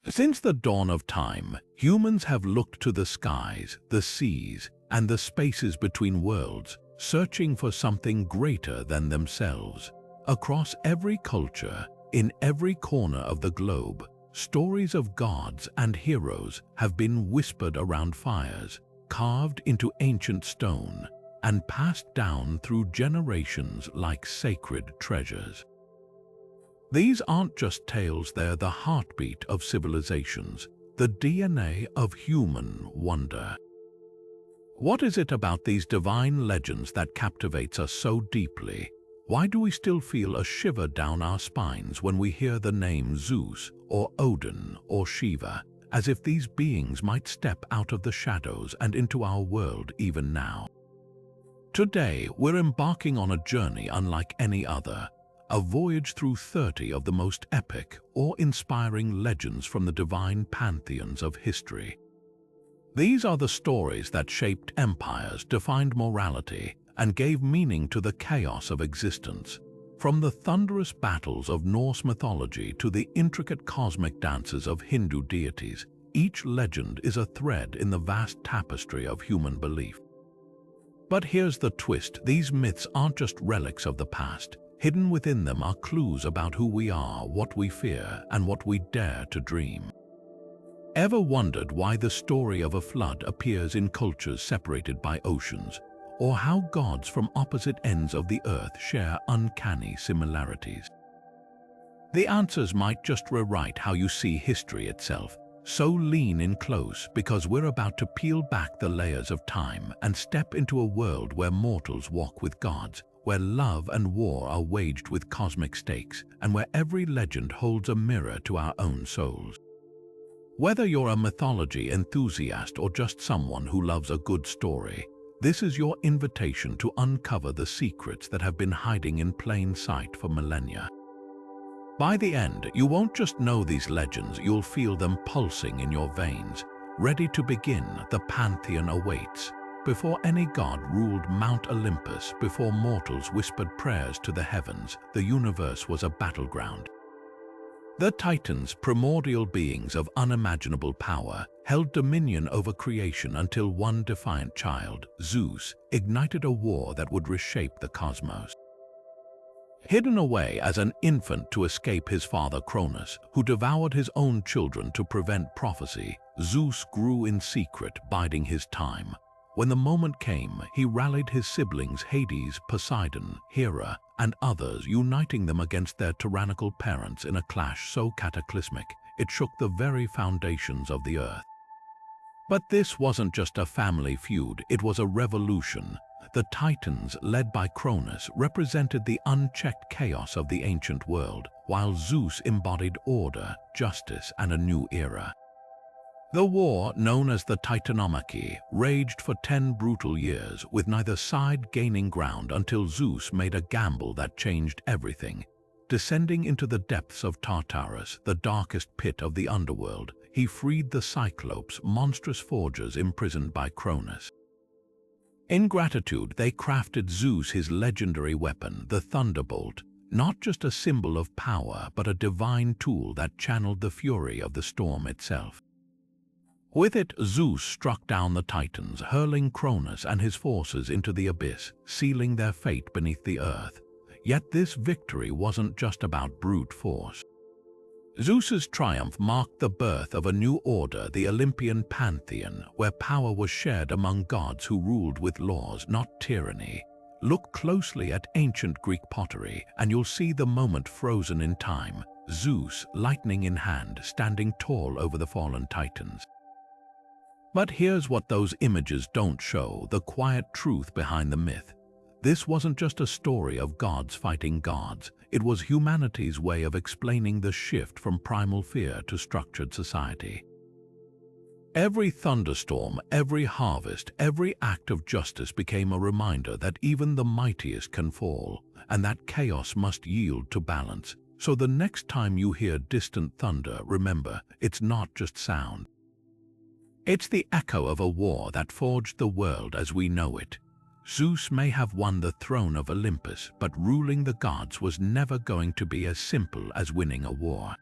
Since the dawn of time, humans have looked to the skies, the seas, and the spaces between worlds, searching for something greater than themselves. Across every culture, in every corner of the globe, stories of gods and heroes have been whispered around fires, carved into ancient stone, and passed down through generations like sacred treasures. These aren't just tales, they're the heartbeat of civilizations, the DNA of human wonder. What is it about these divine legends that captivates us so deeply? Why do we still feel a shiver down our spines when we hear the name Zeus or Odin or Shiva, as if these beings might step out of the shadows and into our world even now? Today, we're embarking on a journey unlike any other, a voyage through 30 of the most epic, awe-inspiring legends from the divine pantheons of history. These are the stories that shaped empires, defined morality, and gave meaning to the chaos of existence. From the thunderous battles of Norse mythology to the intricate cosmic dances of Hindu deities, each legend is a thread in the vast tapestry of human belief. But here's the twist: these myths aren't just relics of the past. Hidden within them are clues about who we are, what we fear, and what we dare to dream. Ever wondered why the story of a flood appears in cultures separated by oceans, or how gods from opposite ends of the earth share uncanny similarities? The answers might just rewrite how you see history itself. So lean in close, because we're about to peel back the layers of time and step into a world where mortals walk with gods, where love and war are waged with cosmic stakes, and where every legend holds a mirror to our own souls. Whether you're a mythology enthusiast or just someone who loves a good story, this is your invitation to uncover the secrets that have been hiding in plain sight for millennia. By the end, you won't just know these legends, you'll feel them pulsing in your veins. Ready to begin, the pantheon awaits. Before any god ruled Mount Olympus, before mortals whispered prayers to the heavens, the universe was a battleground. The Titans, primordial beings of unimaginable power, held dominion over creation until one defiant child, Zeus, ignited a war that would reshape the cosmos. Hidden away as an infant to escape his father Cronus, who devoured his own children to prevent prophecy, Zeus grew in secret, biding his time. When the moment came, he rallied his siblings Hades, Poseidon, Hera, and others, uniting them against their tyrannical parents in a clash so cataclysmic it shook the very foundations of the earth. But this wasn't just a family feud, it was a revolution. The Titans, led by Cronus, represented the unchecked chaos of the ancient world, while Zeus embodied order, justice, and a new era. The war, known as the Titanomachy, raged for 10 brutal years, with neither side gaining ground until Zeus made a gamble that changed everything. Descending into the depths of Tartarus, the darkest pit of the underworld, he freed the Cyclopes, monstrous forgers imprisoned by Cronus. In gratitude, they crafted Zeus his legendary weapon, the thunderbolt, not just a symbol of power, but a divine tool that channeled the fury of the storm itself. With it, Zeus struck down the Titans, hurling Cronus and his forces into the abyss, sealing their fate beneath the earth. Yet this victory wasn't just about brute force. Zeus's triumph marked the birth of a new order, the Olympian Pantheon, where power was shared among gods who ruled with laws, not tyranny. Look closely at ancient Greek pottery, and you'll see the moment frozen in time, Zeus, lightning in hand, standing tall over the fallen Titans. But here's what those images don't show, the quiet truth behind the myth. This wasn't just a story of gods fighting gods. It was humanity's way of explaining the shift from primal fear to structured society. Every thunderstorm, every harvest, every act of justice became a reminder that even the mightiest can fall, and that chaos must yield to balance. So the next time you hear distant thunder, remember, it's not just sound. It's the echo of a war that forged the world as we know it. Zeus may have won the throne of Olympus, but ruling the gods was never going to be as simple as winning a war.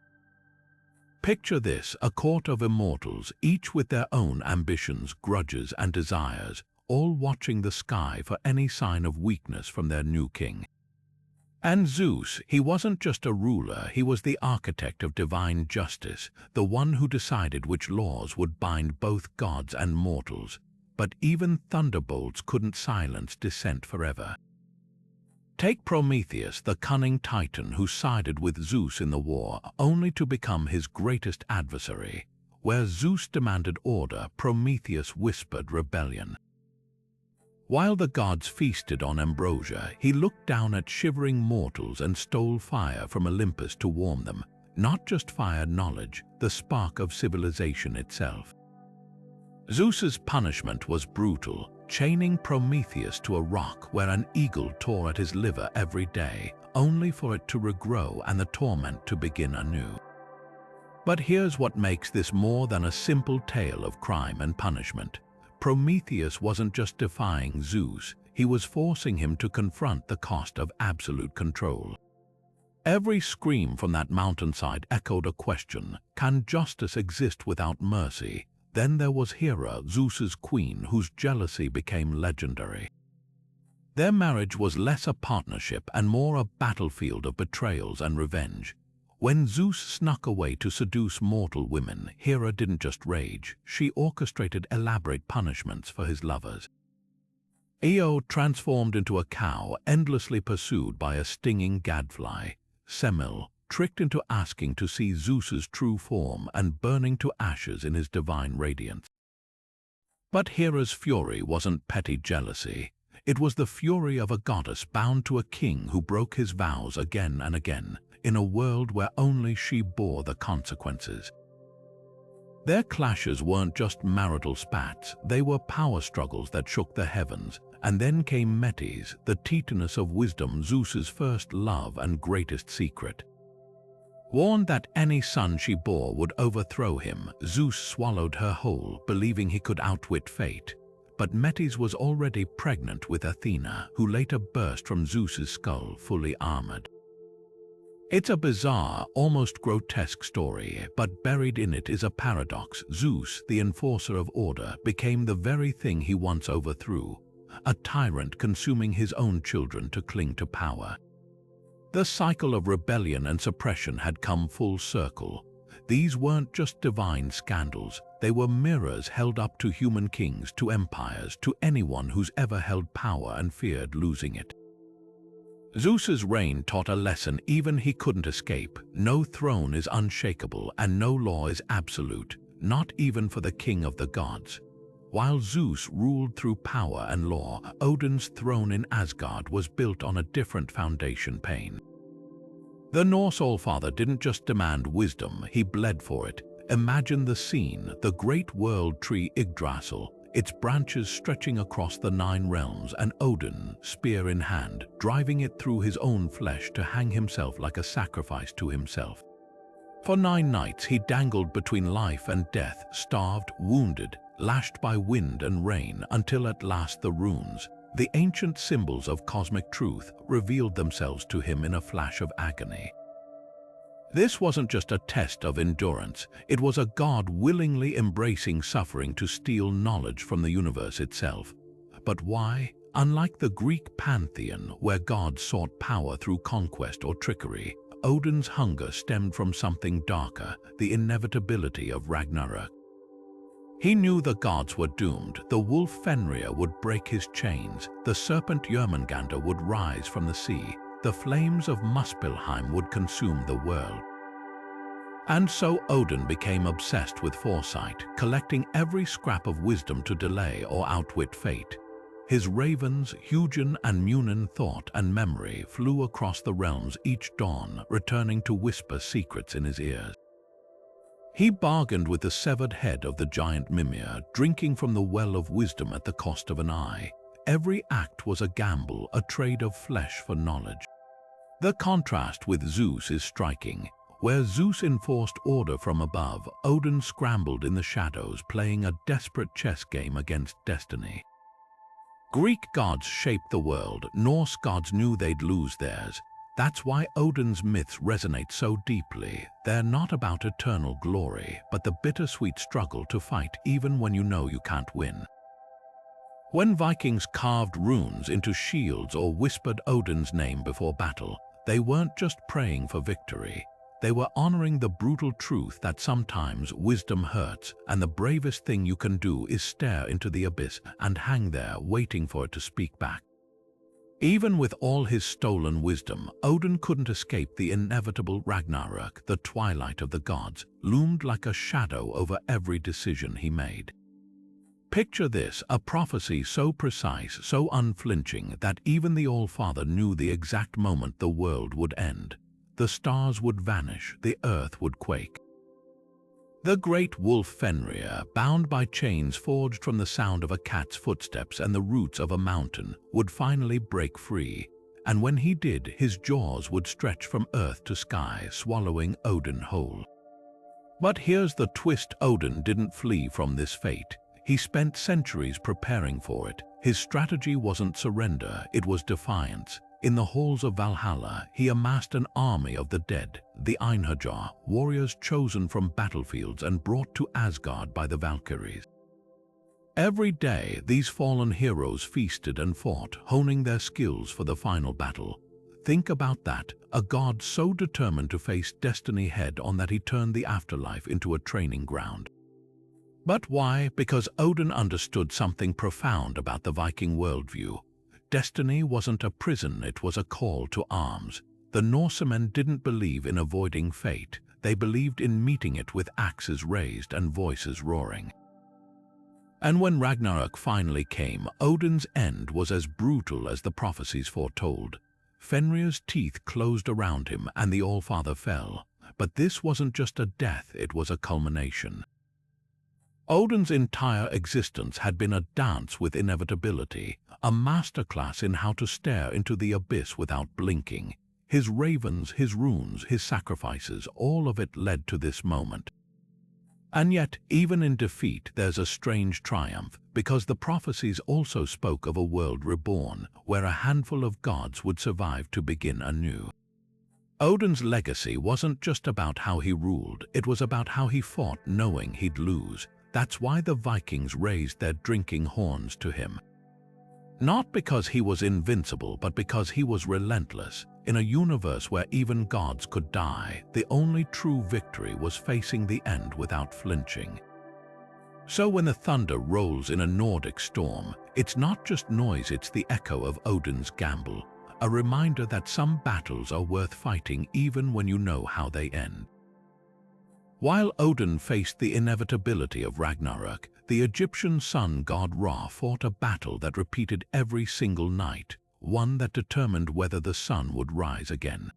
Picture this, a court of immortals, each with their own ambitions, grudges, and desires, all watching the sky for any sign of weakness from their new king. And Zeus, he wasn't just a ruler, he was the architect of divine justice, the one who decided which laws would bind both gods and mortals. But even thunderbolts couldn't silence dissent forever. Take Prometheus, the cunning titan who sided with Zeus in the war, only to become his greatest adversary. Where Zeus demanded order, Prometheus whispered rebellion. While the gods feasted on ambrosia, he looked down at shivering mortals and stole fire from Olympus to warm them. Not just fire knowledge, the spark of civilization itself. Zeus's punishment was brutal, chaining Prometheus to a rock where an eagle tore at his liver every day, only for it to regrow and the torment to begin anew. But here's what makes this more than a simple tale of crime and punishment. Prometheus wasn't just defying Zeus, he was forcing him to confront the cost of absolute control. Every scream from that mountainside echoed a question: can justice exist without mercy? Then there was Hera, Zeus's queen, whose jealousy became legendary. Their marriage was less a partnership and more a battlefield of betrayals and revenge. When Zeus snuck away to seduce mortal women, Hera didn't just rage, she orchestrated elaborate punishments for his lovers. Io transformed into a cow, endlessly pursued by a stinging gadfly. Semele, tricked into asking to see Zeus's true form and burning to ashes in his divine radiance. But Hera's fury wasn't petty jealousy. It was the fury of a goddess bound to a king who broke his vows again and again, in a world where only she bore the consequences. Their clashes weren't just marital spats, they were power struggles that shook the heavens. And then came Metis, the titaness of wisdom, Zeus's first love and greatest secret. Warned that any son she bore would overthrow him, Zeus swallowed her whole, believing he could outwit fate. But Metis was already pregnant with Athena, who later burst from Zeus's skull fully armored. It's a bizarre, almost grotesque story, but buried in it is a paradox. Zeus, the enforcer of order, became the very thing he once overthrew, a tyrant consuming his own children to cling to power. The cycle of rebellion and suppression had come full circle. These weren't just divine scandals, they were mirrors held up to human kings, to empires, to anyone who's ever held power and feared losing it. Zeus's reign taught a lesson even he couldn't escape. No throne is unshakable and no law is absolute, not even for the king of the gods. While Zeus ruled through power and law, Odin's throne in Asgard was built on a different foundation. Pain. The Norse Allfather didn't just demand wisdom, he bled for it. Imagine the scene: the great world tree Yggdrasil, its branches stretching across the 9 realms, and Odin, spear in hand, driving it through his own flesh to hang himself like a sacrifice to himself. For 9 nights he dangled between life and death, starved, wounded, lashed by wind and rain, until at last the runes, the ancient symbols of cosmic truth, revealed themselves to him in a flash of agony. This wasn't just a test of endurance, it was a god willingly embracing suffering to steal knowledge from the universe itself. But why? Unlike the Greek pantheon, where gods sought power through conquest or trickery, Odin's hunger stemmed from something darker: the inevitability of Ragnarök. He knew the gods were doomed. The wolf Fenrir would break his chains, the serpent Jörmungandr would rise from the sea, the flames of Muspelheim would consume the world. And so Odin became obsessed with foresight, collecting every scrap of wisdom to delay or outwit fate. His ravens, Hugin and Munin, thought and memory flew across the realms each dawn, returning to whisper secrets in his ears. He bargained with the severed head of the giant Mimir, drinking from the well of wisdom at the cost of an eye. Every act was a gamble, a trade of flesh for knowledge. The contrast with Zeus is striking. Where Zeus enforced order from above, Odin scrambled in the shadows, playing a desperate chess game against destiny. Greek gods shaped the world, Norse gods knew they'd lose theirs. That's why Odin's myths resonate so deeply. They're not about eternal glory, but the bittersweet struggle to fight even when you know you can't win. When Vikings carved runes into shields or whispered Odin's name before battle, they weren't just praying for victory. They were honoring the brutal truth that sometimes wisdom hurts, and the bravest thing you can do is stare into the abyss and hang there waiting for it to speak back. Even with all his stolen wisdom, Odin couldn't escape the inevitable Ragnarök. The twilight of the gods loomed like a shadow over every decision he made. Picture this, a prophecy so precise, so unflinching, that even the All-Father knew the exact moment the world would end. The stars would vanish, the earth would quake. The great wolf Fenrir, bound by chains forged from the sound of a cat's footsteps and the roots of a mountain, would finally break free, and when he did, his jaws would stretch from earth to sky, swallowing Odin whole. But here's the twist: Odin didn't flee from this fate. He spent centuries preparing for it. His strategy wasn't surrender, it was defiance. In the halls of Valhalla, he amassed an army of the dead, the Einherjar, warriors chosen from battlefields and brought to Asgard by the Valkyries. Every day, these fallen heroes feasted and fought, honing their skills for the final battle. Think about that, a god so determined to face destiny head-on that he turned the afterlife into a training ground. But why? Because Odin understood something profound about the Viking worldview. Destiny wasn't a prison, it was a call to arms. The Norsemen didn't believe in avoiding fate, they believed in meeting it with axes raised and voices roaring. And when Ragnarök finally came, Odin's end was as brutal as the prophecies foretold. Fenrir's teeth closed around him and the All-Father fell. But this wasn't just a death, it was a culmination. Odin's entire existence had been a dance with inevitability, a masterclass in how to stare into the abyss without blinking. His ravens, his runes, his sacrifices, all of it led to this moment. And yet, even in defeat, there's a strange triumph, because the prophecies also spoke of a world reborn, where a handful of gods would survive to begin anew. Odin's legacy wasn't just about how he ruled, it was about how he fought knowing he'd lose. That's why the Vikings raised their drinking horns to him. Not because he was invincible, but because he was relentless. In a universe where even gods could die, the only true victory was facing the end without flinching. So when the thunder rolls in a Nordic storm, it's not just noise, it's the echo of Odin's gamble, a reminder that some battles are worth fighting even when you know how they end. While Odin faced the inevitability of Ragnarök, the Egyptian sun god Ra fought a battle that repeated every single night, one that determined whether the sun would rise again.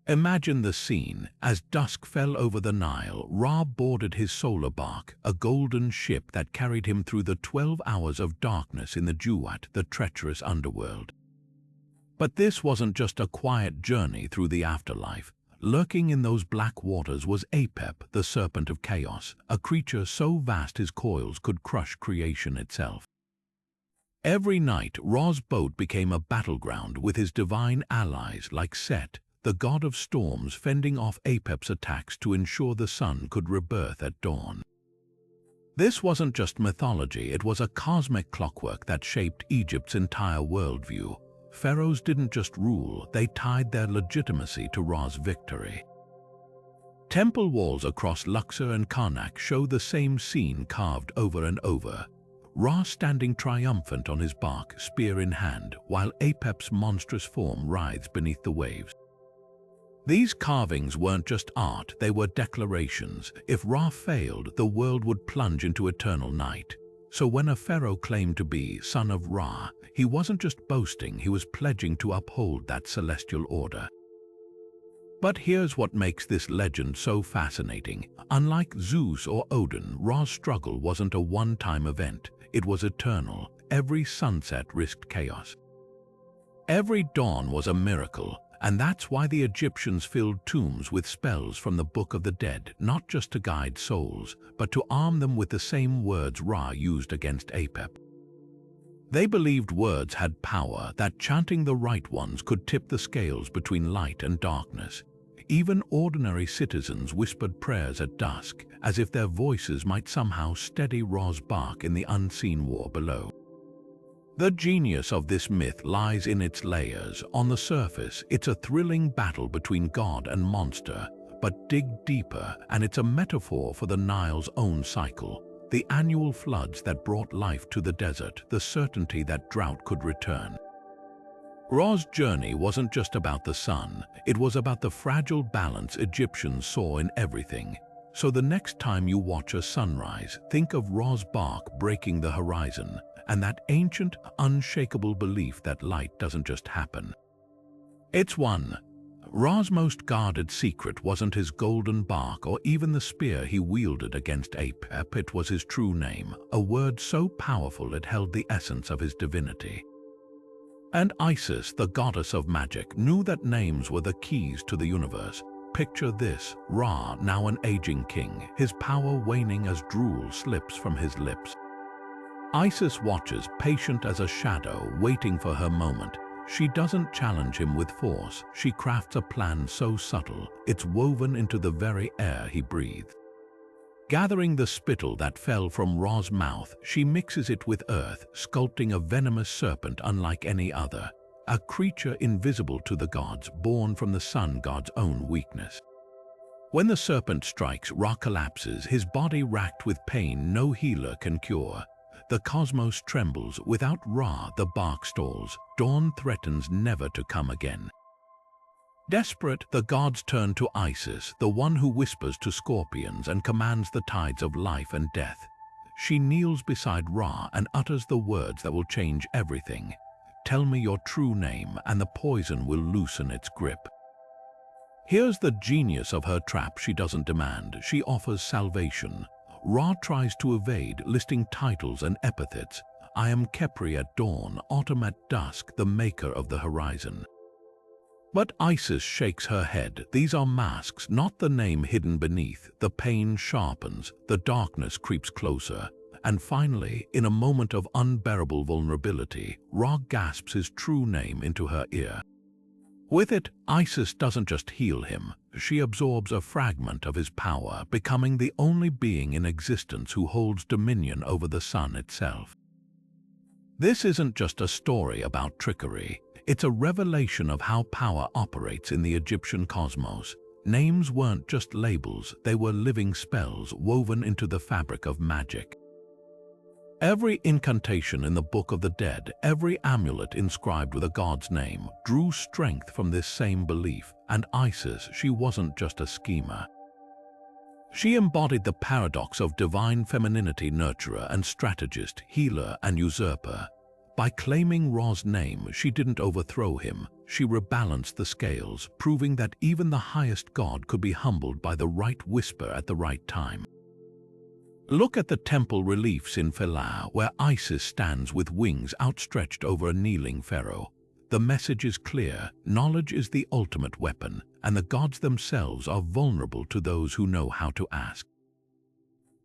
Imagine the scene. As dusk fell over the Nile, Ra boarded his solar bark, a golden ship that carried him through the 12 hours of darkness in the Duat, the treacherous underworld. But this wasn't just a quiet journey through the afterlife. Lurking in those black waters was Apep, the serpent of chaos, a creature so vast his coils could crush creation itself. Every night, Ra's boat became a battleground with his divine allies like Set, the god of storms, fending off Apep's attacks to ensure the sun could rebirth at dawn. This wasn't just mythology, it was a cosmic clockwork that shaped Egypt's entire worldview. Pharaohs didn't just rule, they tied their legitimacy to Ra's victory. Temple walls across Luxor and Karnak show the same scene carved over and over. Ra standing triumphant on his bark, spear in hand, while Apep's monstrous form writhes beneath the waves. These carvings weren't just art, they were declarations. If Ra failed, the world would plunge into eternal night. So when a pharaoh claimed to be son of Ra, he wasn't just boasting, he was pledging to uphold that celestial order. But here's what makes this legend so fascinating. Unlike Zeus or Odin, Ra's struggle wasn't a one-time event, it was eternal. Every sunset risked chaos. Every dawn was a miracle, and that's why the Egyptians filled tombs with spells from the Book of the Dead, not just to guide souls, but to arm them with the same words Ra used against Apep. They believed words had power, that chanting the right ones could tip the scales between light and darkness. Even ordinary citizens whispered prayers at dusk, as if their voices might somehow steady Ra's bark in the unseen war below. The genius of this myth lies in its layers. On the surface, it's a thrilling battle between god and monster, but dig deeper and it's a metaphor for the Nile's own cycle, the annual floods that brought life to the desert, the certainty that drought could return. Ra's journey wasn't just about the sun, it was about the fragile balance Egyptians saw in everything. So the next time you watch a sunrise, think of Ra's bark breaking the horizon, and that ancient, unshakable belief that light doesn't just happen. It's one. Ra's most guarded secret wasn't his golden bark or even the spear he wielded against Apep. It was his true name, a word so powerful it held the essence of his divinity. And Isis, the goddess of magic, knew that names were the keys to the universe. Picture this: Ra, now an aging king, his power waning as drool slips from his lips. Isis watches, patient as a shadow, waiting for her moment. She doesn't challenge him with force. She crafts a plan so subtle, it's woven into the very air he breathes. Gathering the spittle that fell from Ra's mouth, she mixes it with earth, sculpting a venomous serpent unlike any other, a creature invisible to the gods, born from the sun god's own weakness. When the serpent strikes, Ra collapses, his body racked with pain no healer can cure. The cosmos trembles. Without Ra, the bark stalls. Dawn threatens never to come again. Desperate, the gods turn to Isis, the one who whispers to scorpions and commands the tides of life and death. She kneels beside Ra and utters the words that will change everything. Tell me your true name, and the poison will loosen its grip. Here's the genius of her trap. She doesn't demand, she offers salvation. Ra tries to evade, listing titles and epithets. I am Khepri at dawn, autumn at dusk, the maker of the horizon. But Isis shakes her head. These are masks, not the name hidden beneath. The pain sharpens, the darkness creeps closer. And finally, in a moment of unbearable vulnerability, Ra gasps his true name into her ear. With it, Isis doesn't just heal him. She absorbs a fragment of his power, becoming the only being in existence who holds dominion over the sun itself. This isn't just a story about trickery. It's a revelation of how power operates in the Egyptian cosmos. Names weren't just labels, they were living spells woven into the fabric of magic. Every incantation in the Book of the Dead, every amulet inscribed with a god's name, drew strength from this same belief. And Isis, she wasn't just a schemer. She embodied the paradox of divine femininity, nurturer and strategist, healer and usurper. By claiming Ra's name, she didn't overthrow him. She rebalanced the scales, proving that even the highest god could be humbled by the right whisper at the right time. Look at the temple reliefs in Philae, where Isis stands with wings outstretched over a kneeling pharaoh. The message is clear: knowledge is the ultimate weapon, and the gods themselves are vulnerable to those who know how to ask.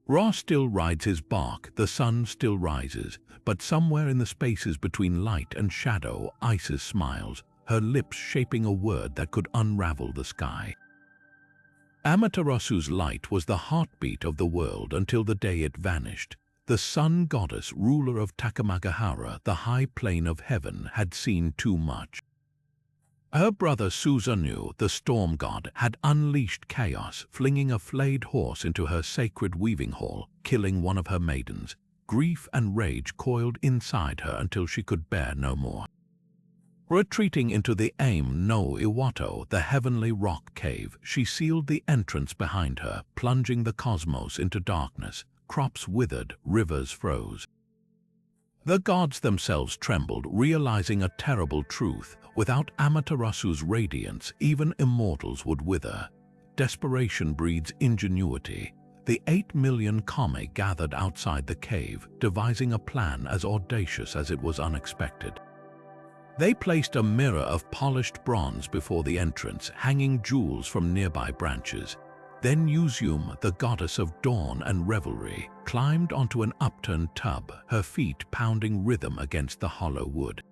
Ra still rides his bark, the sun still rises, but somewhere in the spaces between light and shadow, Isis smiles, her lips shaping a word that could unravel the sky. Amaterasu's light was the heartbeat of the world until the day it vanished. The sun goddess, ruler of Takamagahara, the high plane of heaven, had seen too much. Her brother Susanoo, the storm god, had unleashed chaos, flinging a flayed horse into her sacred weaving hall, killing one of her maidens. Grief and rage coiled inside her until she could bear no more. Retreating into the Aim no Iwato, the heavenly rock cave, she sealed the entrance behind her, plunging the cosmos into darkness. Crops withered, rivers froze. The gods themselves trembled, realizing a terrible truth. Without Amaterasu's radiance, even immortals would wither. Desperation breeds ingenuity. The 8 million kame gathered outside the cave, devising a plan as audacious as it was unexpected. They placed a mirror of polished bronze before the entrance, hanging jewels from nearby branches. Then Usium, the goddess of dawn and revelry, climbed onto an upturned tub, her feet pounding rhythm against the hollow wood.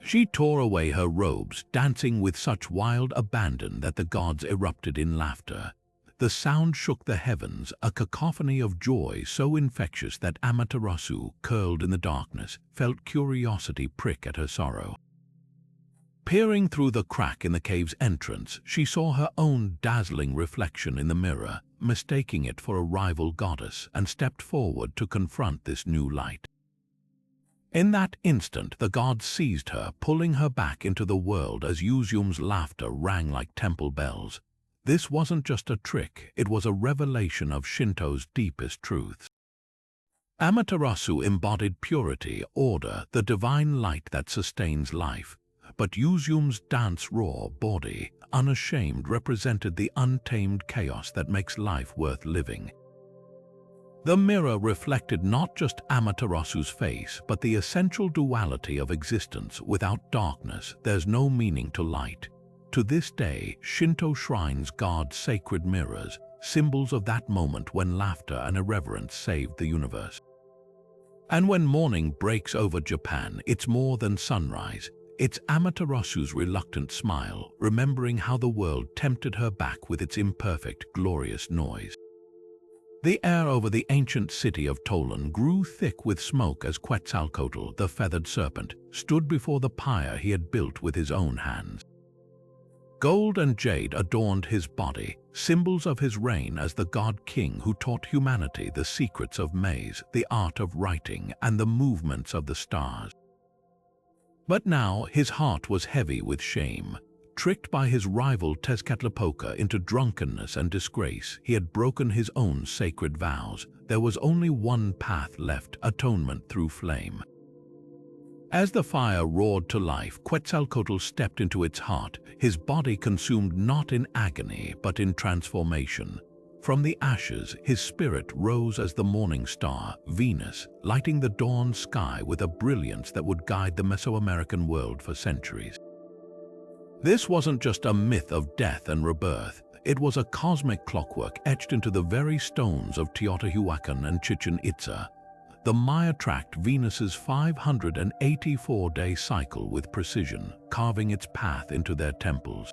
She tore away her robes, dancing with such wild abandon that the gods erupted in laughter. The sound shook the heavens, a cacophony of joy so infectious that Amaterasu, curled in the darkness, felt curiosity prick at her sorrow. Peering through the crack in the cave's entrance, she saw her own dazzling reflection in the mirror, mistaking it for a rival goddess, and stepped forward to confront this new light. In that instant, the gods seized her, pulling her back into the world as Usium's laughter rang like temple bells. This wasn't just a trick, it was a revelation of Shinto's deepest truths. Amaterasu embodied purity, order, the divine light that sustains life. But Usium's dance-raw body, unashamed, represented the untamed chaos that makes life worth living. The mirror reflected not just Amaterasu's face, but the essential duality of existence. Without darkness, there's no meaning to light. To this day, Shinto shrines guard sacred mirrors, symbols of that moment when laughter and irreverence saved the universe. And when morning breaks over Japan, it's more than sunrise. It's Amaterasu's reluctant smile, remembering how the world tempted her back with its imperfect, glorious noise. The air over the ancient city of Tolan grew thick with smoke as Quetzalcoatl, the feathered serpent, stood before the pyre he had built with his own hands. Gold and jade adorned his body, symbols of his reign as the god-king who taught humanity the secrets of maize, the art of writing, and the movements of the stars. But now his heart was heavy with shame. Tricked by his rival Tezcatlipoca into drunkenness and disgrace, he had broken his own sacred vows. There was only one path left: atonement through flame. As the fire roared to life, Quetzalcoatl stepped into its heart, his body consumed not in agony but in transformation. From the ashes, his spirit rose as the morning star, Venus, lighting the dawn sky with a brilliance that would guide the Mesoamerican world for centuries. This wasn't just a myth of death and rebirth. It was a cosmic clockwork etched into the very stones of Teotihuacan and Chichen Itza. The Maya tracked Venus's 584-day cycle with precision, carving its path into their temples.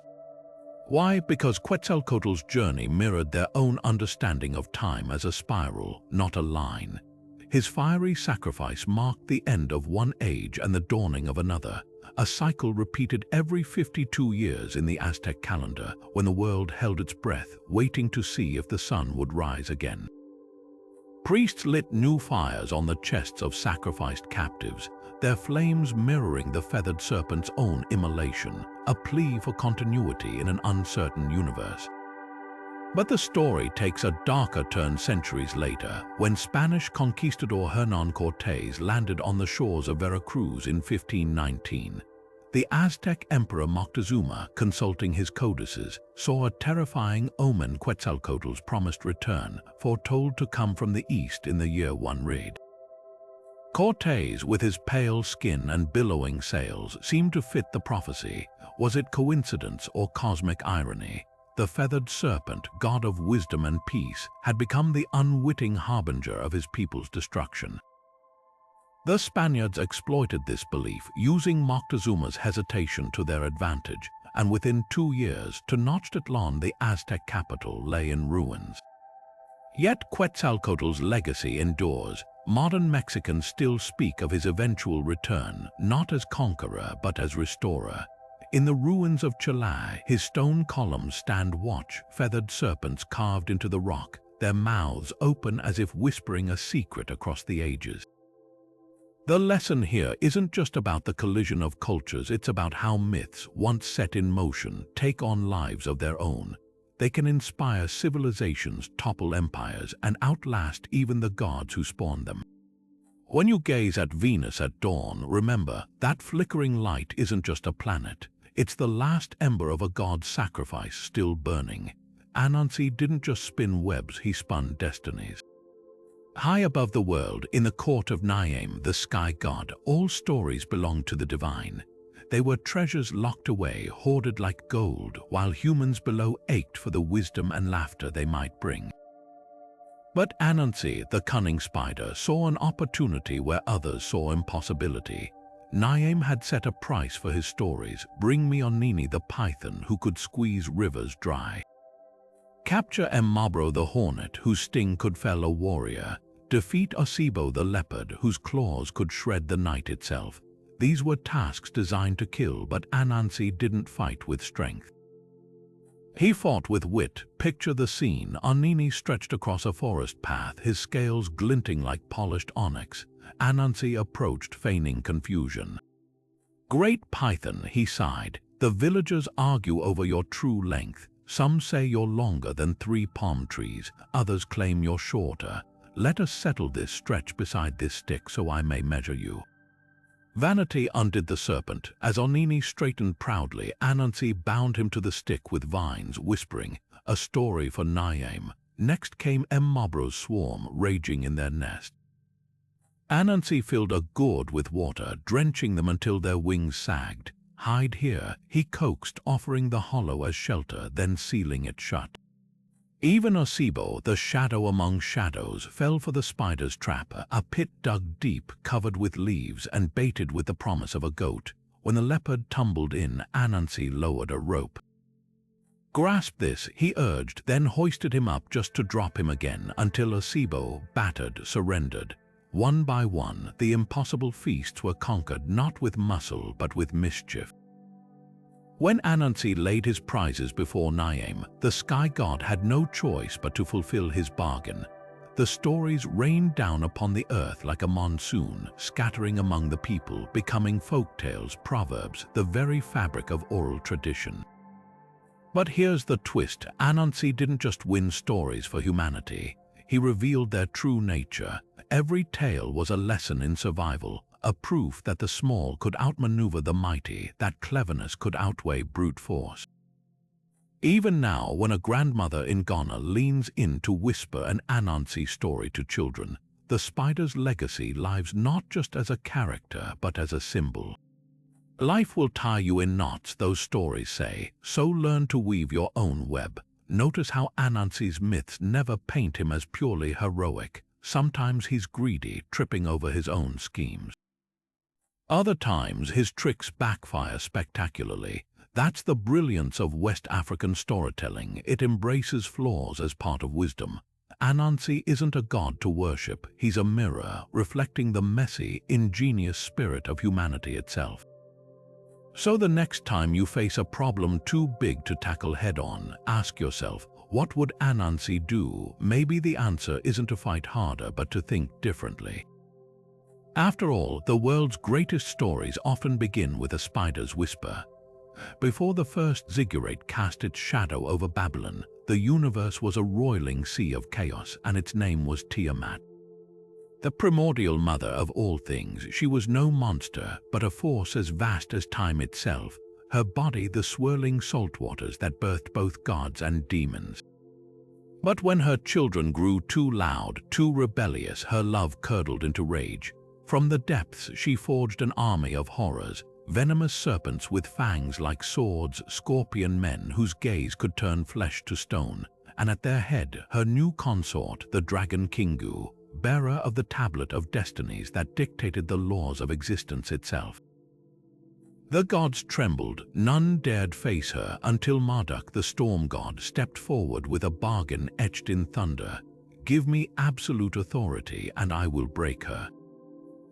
Why? Because Quetzalcoatl's journey mirrored their own understanding of time as a spiral, not a line. His fiery sacrifice marked the end of one age and the dawning of another, a cycle repeated every 52 years in the Aztec calendar, when the world held its breath, waiting to see if the sun would rise again. Priests lit new fires on the chests of sacrificed captives, their flames mirroring the feathered serpent's own immolation, a plea for continuity in an uncertain universe. But the story takes a darker turn centuries later, when Spanish conquistador Hernán Cortés landed on the shores of Veracruz in 1519. The Aztec Emperor Moctezuma, consulting his codices, saw a terrifying omen: Quetzalcoatl's promised return, foretold to come from the east in the year 1 raid. Cortés, with his pale skin and billowing sails, seemed to fit the prophecy. Was it coincidence or cosmic irony? The feathered serpent, god of wisdom and peace, had become the unwitting harbinger of his people's destruction. The Spaniards exploited this belief, using Moctezuma's hesitation to their advantage, and within 2 years, Tenochtitlan, the Aztec capital, lay in ruins. Yet Quetzalcoatl's legacy endures. Modern Mexicans still speak of his eventual return, not as conqueror but as restorer. In the ruins of Chalai, his stone columns stand watch, feathered serpents carved into the rock, their mouths open as if whispering a secret across the ages. The lesson here isn't just about the collision of cultures, it's about how myths, once set in motion, take on lives of their own. They can inspire civilizations, topple empires, and outlast even the gods who spawned them. When you gaze at Venus at dawn, remember that flickering light isn't just a planet. It's the last ember of a god's sacrifice still burning. Anansi didn't just spin webs, he spun destinies. High above the world, in the court of Niam, the sky god, all stories belong to the divine. They were treasures locked away, hoarded like gold, while humans below ached for the wisdom and laughter they might bring. But Anansi, the cunning spider, saw an opportunity where others saw impossibility. Niamh had set a price for his stories. Bring me Onini the python who could squeeze rivers dry. Capture Mbabro the hornet whose sting could fell a warrior. Defeat Osibo the leopard whose claws could shred the night itself. These were tasks designed to kill, but Anansi didn't fight with strength. He fought with wit. Picture the scene. Onini stretched across a forest path, his scales glinting like polished onyx. Anansi approached, feigning confusion. Great python, he sighed, the villagers argue over your true length. Some say you're longer than 3 palm trees, others claim you're shorter. Let us settle this. Stretch beside this stick so I may measure you. Vanity undid the serpent. As Onini straightened proudly, Anansi bound him to the stick with vines, whispering, a story for Niamh. Next came Mbabro's swarm, raging in their nest. Anansi filled a gourd with water, drenching them until their wings sagged. Hide here, he coaxed, offering the hollow as shelter, then sealing it shut. Even Osibo, the shadow among shadows, fell for the spider's trap, a pit dug deep, covered with leaves and baited with the promise of a goat. When the leopard tumbled in, Anansi lowered a rope. Grasp this, he urged, then hoisted him up just to drop him again, until Osibo, battered, surrendered. One by one, the impossible feasts were conquered, not with muscle, but with mischief. When Anansi laid his prizes before Niamh, the sky god had no choice but to fulfill his bargain. The stories rained down upon the earth like a monsoon, scattering among the people, becoming folktales, proverbs, the very fabric of oral tradition. But here's the twist. Anansi didn't just win stories for humanity. He revealed their true nature. Every tale was a lesson in survival, a proof that the small could outmaneuver the mighty, that cleverness could outweigh brute force. Even now, when a grandmother in Ghana leans in to whisper an Anansi story to children, the spider's legacy lives not just as a character, but as a symbol. Life will tie you in knots, those stories say, so learn to weave your own web. Notice how Anansi's myths never paint him as purely heroic. Sometimes he's greedy, tripping over his own schemes. Other times, his tricks backfire spectacularly. That's the brilliance of West African storytelling. It embraces flaws as part of wisdom. Anansi isn't a god to worship. He's a mirror, reflecting the messy, ingenious spirit of humanity itself. So the next time you face a problem too big to tackle head-on, ask yourself, what would Anansi do? Maybe the answer isn't to fight harder, but to think differently. After all, the world's greatest stories often begin with a spider's whisper. Before the first ziggurat cast its shadow over Babylon, the universe was a roiling sea of chaos, and its name was Tiamat. The primordial mother of all things, she was no monster, but a force as vast as time itself, her body the swirling salt waters that birthed both gods and demons. But when her children grew too loud, too rebellious, her love curdled into rage. From the depths she forged an army of horrors, venomous serpents with fangs like swords, scorpion men whose gaze could turn flesh to stone, and at their head her new consort, the dragon Kingu, bearer of the tablet of destinies that dictated the laws of existence itself. The gods trembled, none dared face her until Marduk, the storm god, stepped forward with a bargain etched in thunder. Give me absolute authority and I will break her.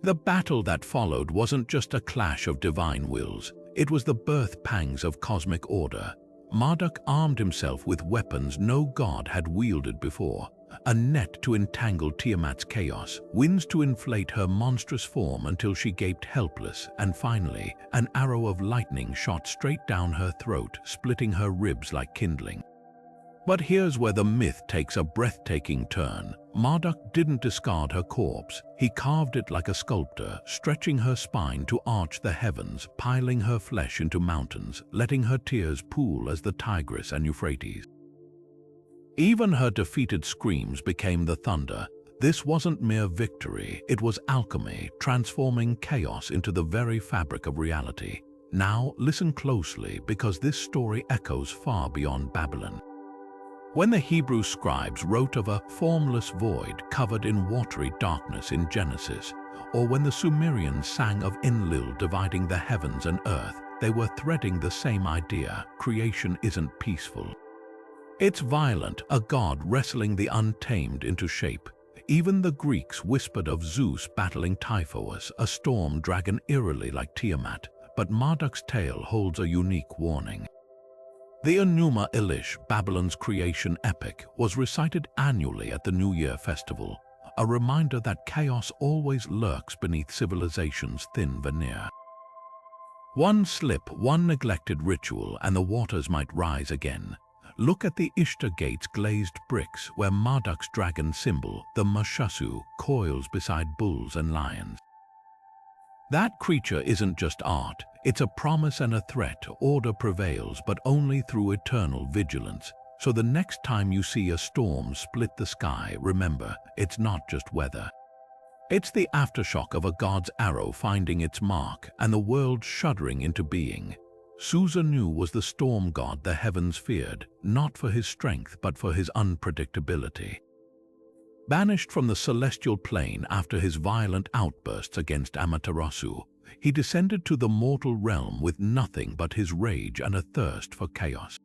The battle that followed wasn't just a clash of divine wills, it was the birth pangs of cosmic order. Marduk armed himself with weapons no god had wielded before, a net to entangle Tiamat's chaos, winds to inflate her monstrous form until she gaped helpless, and finally, an arrow of lightning shot straight down her throat, splitting her ribs like kindling. But here's where the myth takes a breathtaking turn. Marduk didn't discard her corpse. He carved it like a sculptor, stretching her spine to arch the heavens, piling her flesh into mountains, letting her tears pool as the Tigris and Euphrates. Even her defeated screams became the thunder. This wasn't mere victory, it was alchemy, transforming chaos into the very fabric of reality. Now listen closely, because this story echoes far beyond Babylon. When the Hebrew scribes wrote of a formless void covered in watery darkness in Genesis, or when the Sumerians sang of Enlil dividing the heavens and earth, they were threading the same idea: creation isn't peaceful. It's violent, a god wrestling the untamed into shape. Even the Greeks whispered of Zeus battling Typhus, a storm dragon eerily like Tiamat, but Marduk's tale holds a unique warning. The Enuma Elish, Babylon's creation epic, was recited annually at the New Year festival, a reminder that chaos always lurks beneath civilization's thin veneer. One slip, one neglected ritual, and the waters might rise again. Look at the Ishtar Gate's glazed bricks, where Marduk's dragon symbol, the Mashasu, coils beside bulls and lions. That creature isn't just art, it's a promise and a threat. Order prevails, but only through eternal vigilance. So the next time you see a storm split the sky, remember, it's not just weather. It's the aftershock of a god's arrow finding its mark, and the world shuddering into being. Susanoo was the storm god the heavens feared, not for his strength but for his unpredictability. Banished from the celestial plane after his violent outbursts against Amaterasu, he descended to the mortal realm with nothing but his rage and a thirst for chaos.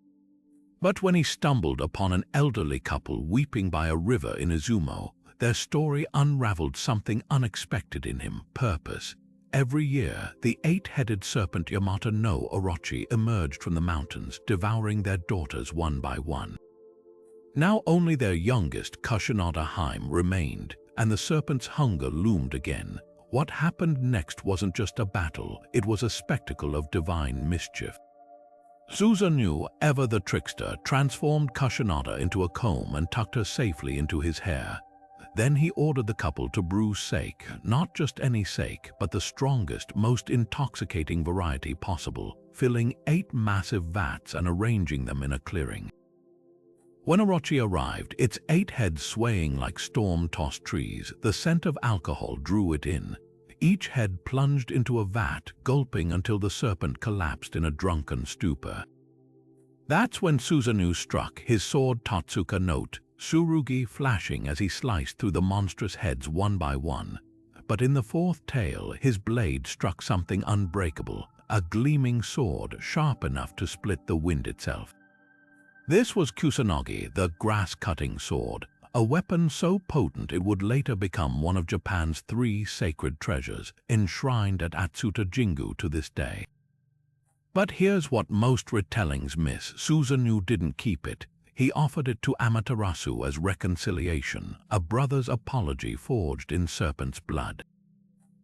But when he stumbled upon an elderly couple weeping by a river in Izumo, their story unraveled something unexpected in him: purpose. Every year, the eight-headed serpent Yamata no Orochi emerged from the mountains, devouring their daughters one by one. Now only their youngest, Kushanada Haim, remained, and the serpent's hunger loomed again. What happened next wasn't just a battle, it was a spectacle of divine mischief. Susanoo, ever the trickster, transformed Kushanada into a comb and tucked her safely into his hair. Then he ordered the couple to brew sake, not just any sake, but the strongest, most intoxicating variety possible, filling 8 massive vats and arranging them in a clearing. When Orochi arrived, its 8 heads swaying like storm-tossed trees, the scent of alcohol drew it in. Each head plunged into a vat, gulping until the serpent collapsed in a drunken stupor. That's when Susanoo struck, his sword Tatsuka note, Tsurugi flashing as he sliced through the monstrous heads one by one. But in the 4th tail, his blade struck something unbreakable, a gleaming sword sharp enough to split the wind itself. This was Kusanagi, the grass-cutting sword, a weapon so potent it would later become one of Japan's 3 sacred treasures, enshrined at Atsuta Jingu to this day. But here's what most retellings miss: Susanoo didn't keep it. He offered it to Amaterasu as reconciliation, a brother's apology forged in serpent's blood.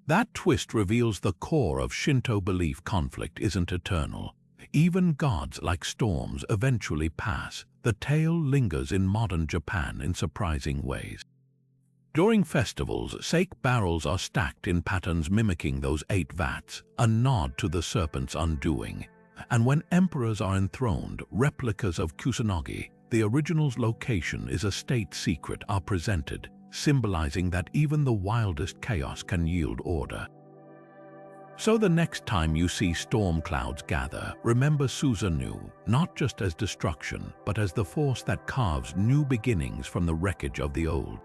That twist reveals the core of Shinto belief: conflict isn't eternal. Even gods, like storms, eventually pass. The tale lingers in modern Japan in surprising ways. During festivals, sake barrels are stacked in patterns mimicking those 8 vats, a nod to the serpent's undoing. And when emperors are enthroned, replicas of Kusanagi, the original's location is a state secret, are presented, symbolizing that even the wildest chaos can yield order. So the next time you see storm clouds gather, remember Susanoo, not just as destruction, but as the force that carves new beginnings from the wreckage of the old.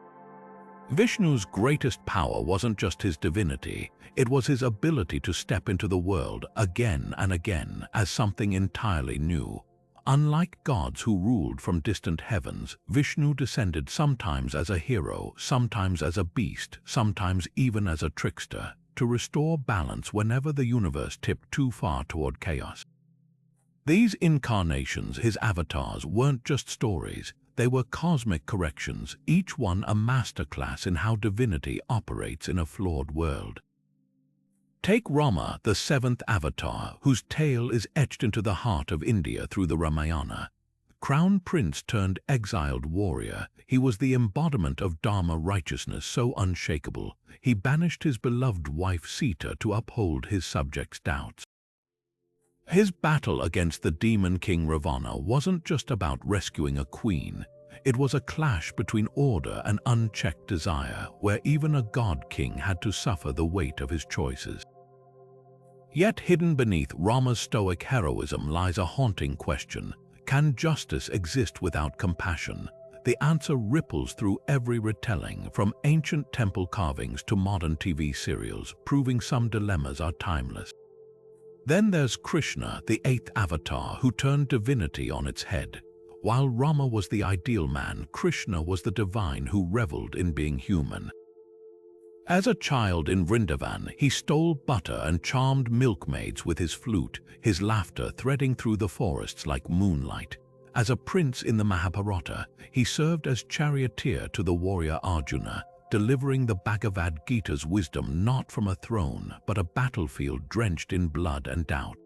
Vishnu's greatest power wasn't just his divinity, it was his ability to step into the world again and again as something entirely new. Unlike gods who ruled from distant heavens, Vishnu descended sometimes as a hero, sometimes as a beast, sometimes even as a trickster, to restore balance whenever the universe tipped too far toward chaos. These incarnations, his avatars, weren't just stories, they were cosmic corrections, each one a masterclass in how divinity operates in a flawed world. Take Rama, the 7th avatar, whose tale is etched into the heart of India through the Ramayana. Crown prince turned exiled warrior, he was the embodiment of Dharma righteousness so unshakable, he banished his beloved wife Sita to uphold his subjects' doubts. His battle against the demon king Ravana wasn't just about rescuing a queen, it was a clash between order and unchecked desire, where even a god king had to suffer the weight of his choices. Yet hidden beneath Rama's stoic heroism lies a haunting question. Can justice exist without compassion? The answer ripples through every retelling, from ancient temple carvings to modern TV serials, proving some dilemmas are timeless. Then there's Krishna, the eighth avatar, who turned divinity on its head. While Rama was the ideal man, Krishna was the divine who reveled in being human. As a child in Vrindavan, he stole butter and charmed milkmaids with his flute, his laughter threading through the forests like moonlight. As a prince in the Mahabharata, he served as charioteer to the warrior Arjuna, delivering the Bhagavad Gita's wisdom not from a throne, but a battlefield drenched in blood and doubt.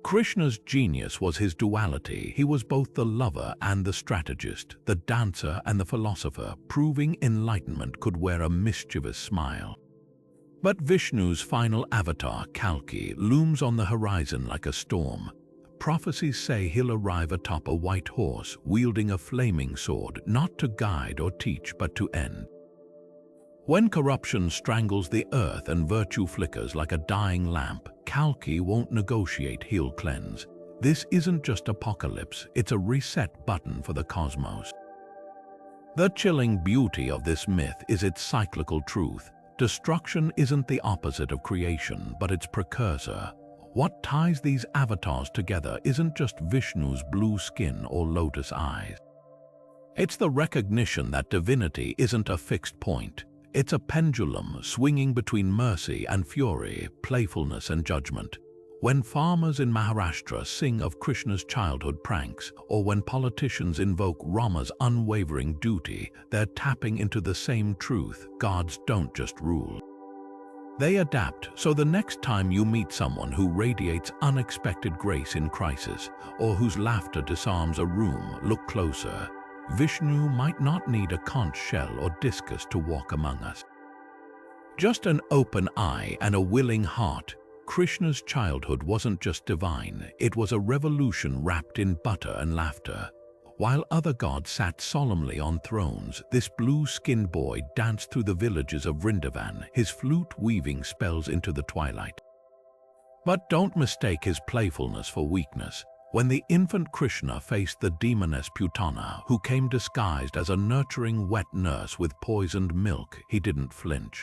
Krishna's genius was his duality. He was both the lover and the strategist, the dancer and the philosopher, proving enlightenment could wear a mischievous smile. But Vishnu's final avatar, Kalki, looms on the horizon like a storm. Prophecies say he'll arrive atop a white horse, wielding a flaming sword, not to guide or teach, but to end. When corruption strangles the earth and virtue flickers like a dying lamp, Kalki won't negotiate, he'll cleanse. This isn't just apocalypse, it's a reset button for the cosmos. The chilling beauty of this myth is its cyclical truth. Destruction isn't the opposite of creation, but its precursor. What ties these avatars together isn't just Vishnu's blue skin or lotus eyes. It's the recognition that divinity isn't a fixed point. It's a pendulum swinging between mercy and fury, playfulness and judgment. When farmers in Maharashtra sing of Krishna's childhood pranks, or when politicians invoke Rama's unwavering duty, they're tapping into the same truth: gods don't just rule. They adapt, so the next time you meet someone who radiates unexpected grace in crisis, or whose laughter disarms a room, look closer. Vishnu might not need a conch shell or discus to walk among us. Just an open eye and a willing heart. Krishna's childhood wasn't just divine, it was a revolution wrapped in butter and laughter. While other gods sat solemnly on thrones, this blue-skinned boy danced through the villages of Vrindavan, his flute weaving spells into the twilight. But don't mistake his playfulness for weakness. When the infant Krishna faced the demoness Putana, who came disguised as a nurturing wet nurse with poisoned milk, he didn't flinch.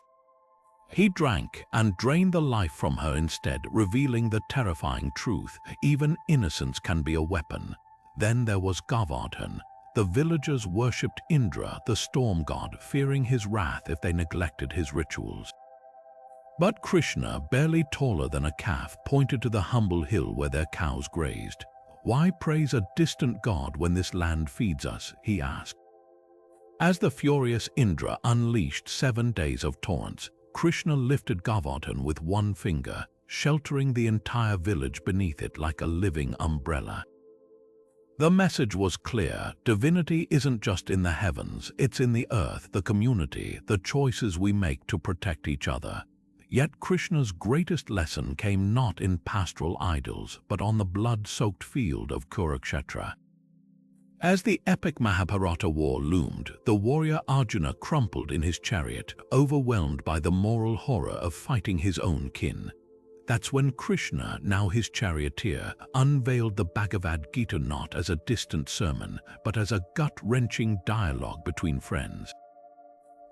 He drank and drained the life from her instead, revealing the terrifying truth: even innocence can be a weapon. Then there was Govardhan. The villagers worshipped Indra, the storm god, fearing his wrath if they neglected his rituals. But Krishna, barely taller than a calf, pointed to the humble hill where their cows grazed. "Why praise a distant god when this land feeds us?" he asked. As the furious Indra unleashed 7 days of torrents, Krishna lifted Govardhan with one finger, sheltering the entire village beneath it like a living umbrella. The message was clear: divinity isn't just in the heavens, it's in the earth, the community, the choices we make to protect each other. Yet Krishna's greatest lesson came not in pastoral idols, but on the blood-soaked field of Kurukshetra. As the epic Mahabharata war loomed, the warrior Arjuna crumpled in his chariot, overwhelmed by the moral horror of fighting his own kin. That's when Krishna, now his charioteer, unveiled the Bhagavad Gita not as a distant sermon, but as a gut-wrenching dialogue between friends.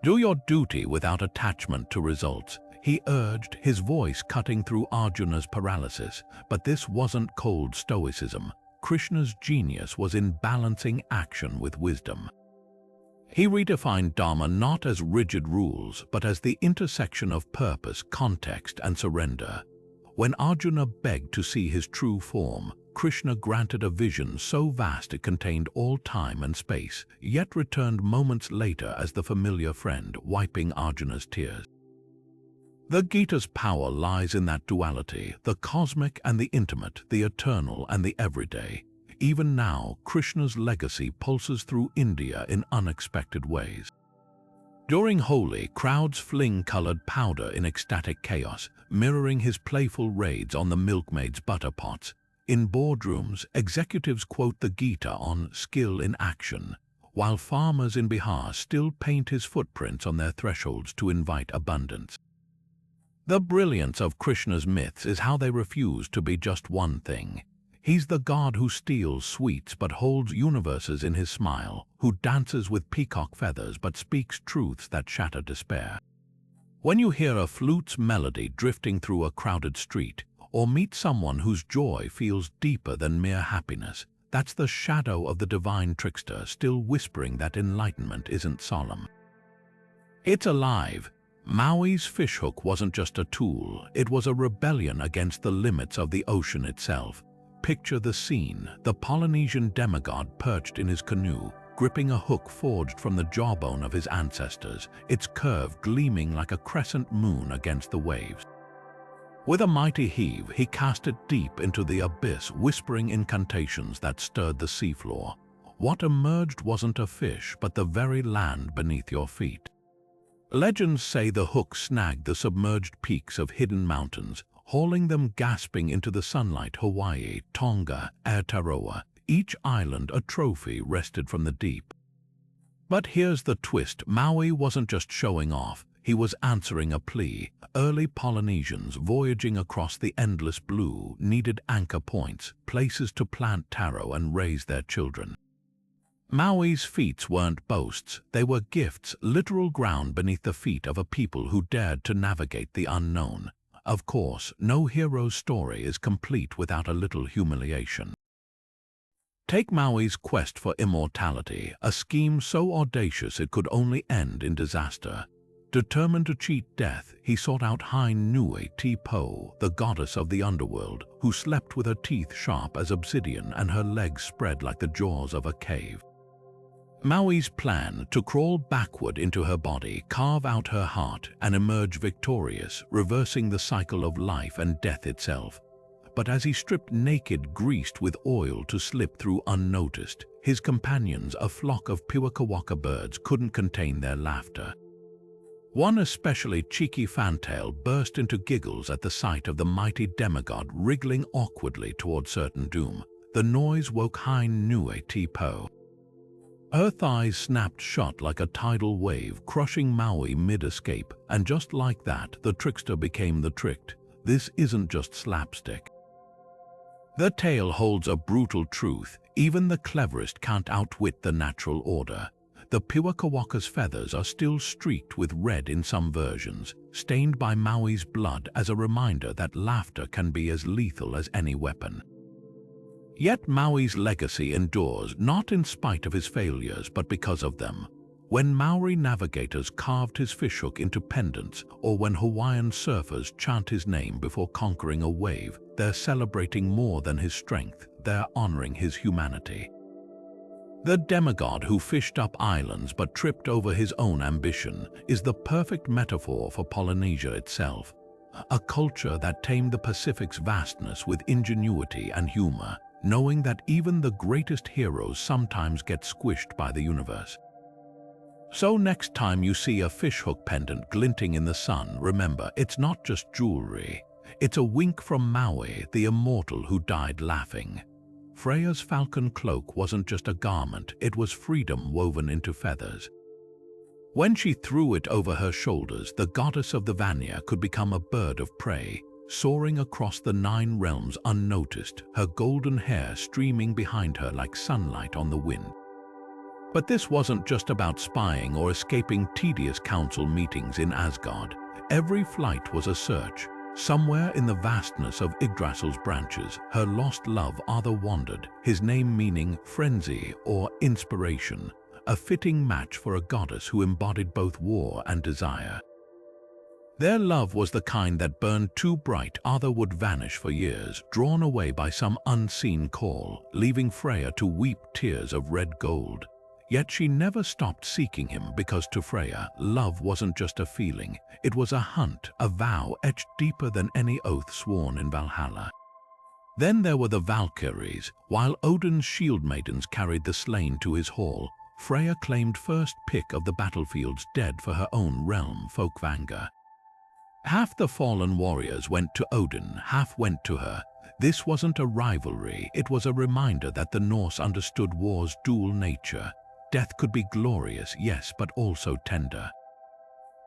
"Do your duty without attachment to results," he urged, his voice cutting through Arjuna's paralysis. But this wasn't cold stoicism. Krishna's genius was in balancing action with wisdom. He redefined Dharma not as rigid rules, but as the intersection of purpose, context, and surrender. When Arjuna begged to see his true form, Krishna granted a vision so vast it contained all time and space, yet returned moments later as the familiar friend, wiping Arjuna's tears. The Gita's power lies in that duality: the cosmic and the intimate, the eternal and the everyday. Even now, Krishna's legacy pulses through India in unexpected ways. During Holi, crowds fling colored powder in ecstatic chaos, mirroring his playful raids on the milkmaids' butter pots. In boardrooms, executives quote the Gita on skill in action, while farmers in Bihar still paint his footprints on their thresholds to invite abundance. The brilliance of Krishna's myths is how they refuse to be just one thing. He's the god who steals sweets but holds universes in his smile, who dances with peacock feathers but speaks truths that shatter despair. When you hear a flute's melody drifting through a crowded street, or meet someone whose joy feels deeper than mere happiness, that's the shadow of the divine trickster still whispering that enlightenment isn't solemn. It's alive. Maui's fishhook wasn't just a tool, it was a rebellion against the limits of the ocean itself. Picture the scene, the Polynesian demigod perched in his canoe, gripping a hook forged from the jawbone of his ancestors, its curve gleaming like a crescent moon against the waves. With a mighty heave, he cast it deep into the abyss, whispering incantations that stirred the seafloor. What emerged wasn't a fish, but the very land beneath your feet. Legends say the hook snagged the submerged peaks of hidden mountains, hauling them gasping into the sunlight. Hawaii, Tonga, Aotearoa, each island a trophy wrested from the deep. But here's the twist, Maui wasn't just showing off, he was answering a plea. Early Polynesians voyaging across the endless blue needed anchor points, places to plant taro and raise their children. Maui's feats weren't boasts, they were gifts, literal ground beneath the feet of a people who dared to navigate the unknown. Of course, no hero's story is complete without a little humiliation. Take Maui's quest for immortality, a scheme so audacious it could only end in disaster. Determined to cheat death, he sought out Hainui Te-Po, the goddess of the underworld, who slept with her teeth sharp as obsidian and her legs spread like the jaws of a cave. Maui's plan, to crawl backward into her body, carve out her heart, and emerge victorious, reversing the cycle of life and death itself. But as he stripped naked, greased with oil to slip through unnoticed, his companions, a flock of piwakawaka birds, couldn't contain their laughter. One especially cheeky fantail burst into giggles at the sight of the mighty demigod wriggling awkwardly toward certain doom. The noise woke Hainui Te-Po. Her thighs snapped shut like a tidal wave, crushing Maui mid-escape, and just like that, the trickster became the tricked. This isn't just slapstick. The tale holds a brutal truth. Even the cleverest can't outwit the natural order. The piwakawaka's feathers are still streaked with red in some versions, stained by Maui's blood as a reminder that laughter can be as lethal as any weapon. Yet Maui's legacy endures, not in spite of his failures, but because of them. When Maori navigators carved his fishhook into pendants, or when Hawaiian surfers chant his name before conquering a wave, they're celebrating more than his strength, they're honoring his humanity. The demigod who fished up islands but tripped over his own ambition is the perfect metaphor for Polynesia itself, a culture that tamed the Pacific's vastness with ingenuity and humor, knowing that even the greatest heroes sometimes get squished by the universe. So next time you see a fishhook pendant glinting in the sun, remember, it's not just jewelry. It's a wink from Maui, the immortal who died laughing. Freya's falcon cloak wasn't just a garment, it was freedom woven into feathers. When she threw it over her shoulders, the goddess of the Vanir could become a bird of prey, soaring across the 9 realms unnoticed, her golden hair streaming behind her like sunlight on the wind. But this wasn't just about spying or escaping tedious council meetings in Asgard. Every flight was a search. Somewhere in the vastness of Yggdrasil's branches, her lost love Arthur wandered, his name meaning frenzy or inspiration, a fitting match for a goddess who embodied both war and desire. Their love was the kind that burned too bright, Arthur would vanish for years, drawn away by some unseen call, leaving Freya to weep tears of red gold. Yet she never stopped seeking him because to Freya, love wasn't just a feeling, it was a hunt, a vow etched deeper than any oath sworn in Valhalla. Then there were the Valkyries. While Odin's shield maidens carried the slain to his hall, Freya claimed first pick of the battlefield's dead for her own realm, Folkvanga. Half the fallen warriors went to Odin, half went to her. This wasn't a rivalry, it was a reminder that the Norse understood war's dual nature. Death could be glorious, yes, but also tender.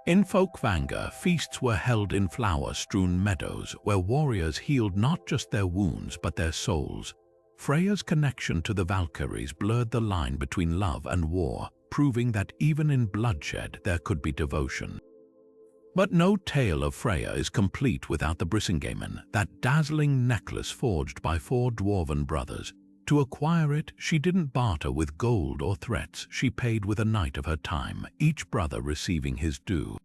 In folk Vanga, feasts were held in flower-strewn meadows where warriors healed not just their wounds but their souls. Freya's connection to the Valkyries blurred the line between love and war, proving that even in bloodshed there could be devotion. But no tale of Freya is complete without the Brisingamen, that dazzling necklace forged by 4 dwarven brothers. To acquire it, she didn't barter with gold or threats, she paid with a night of her time, each brother receiving his due.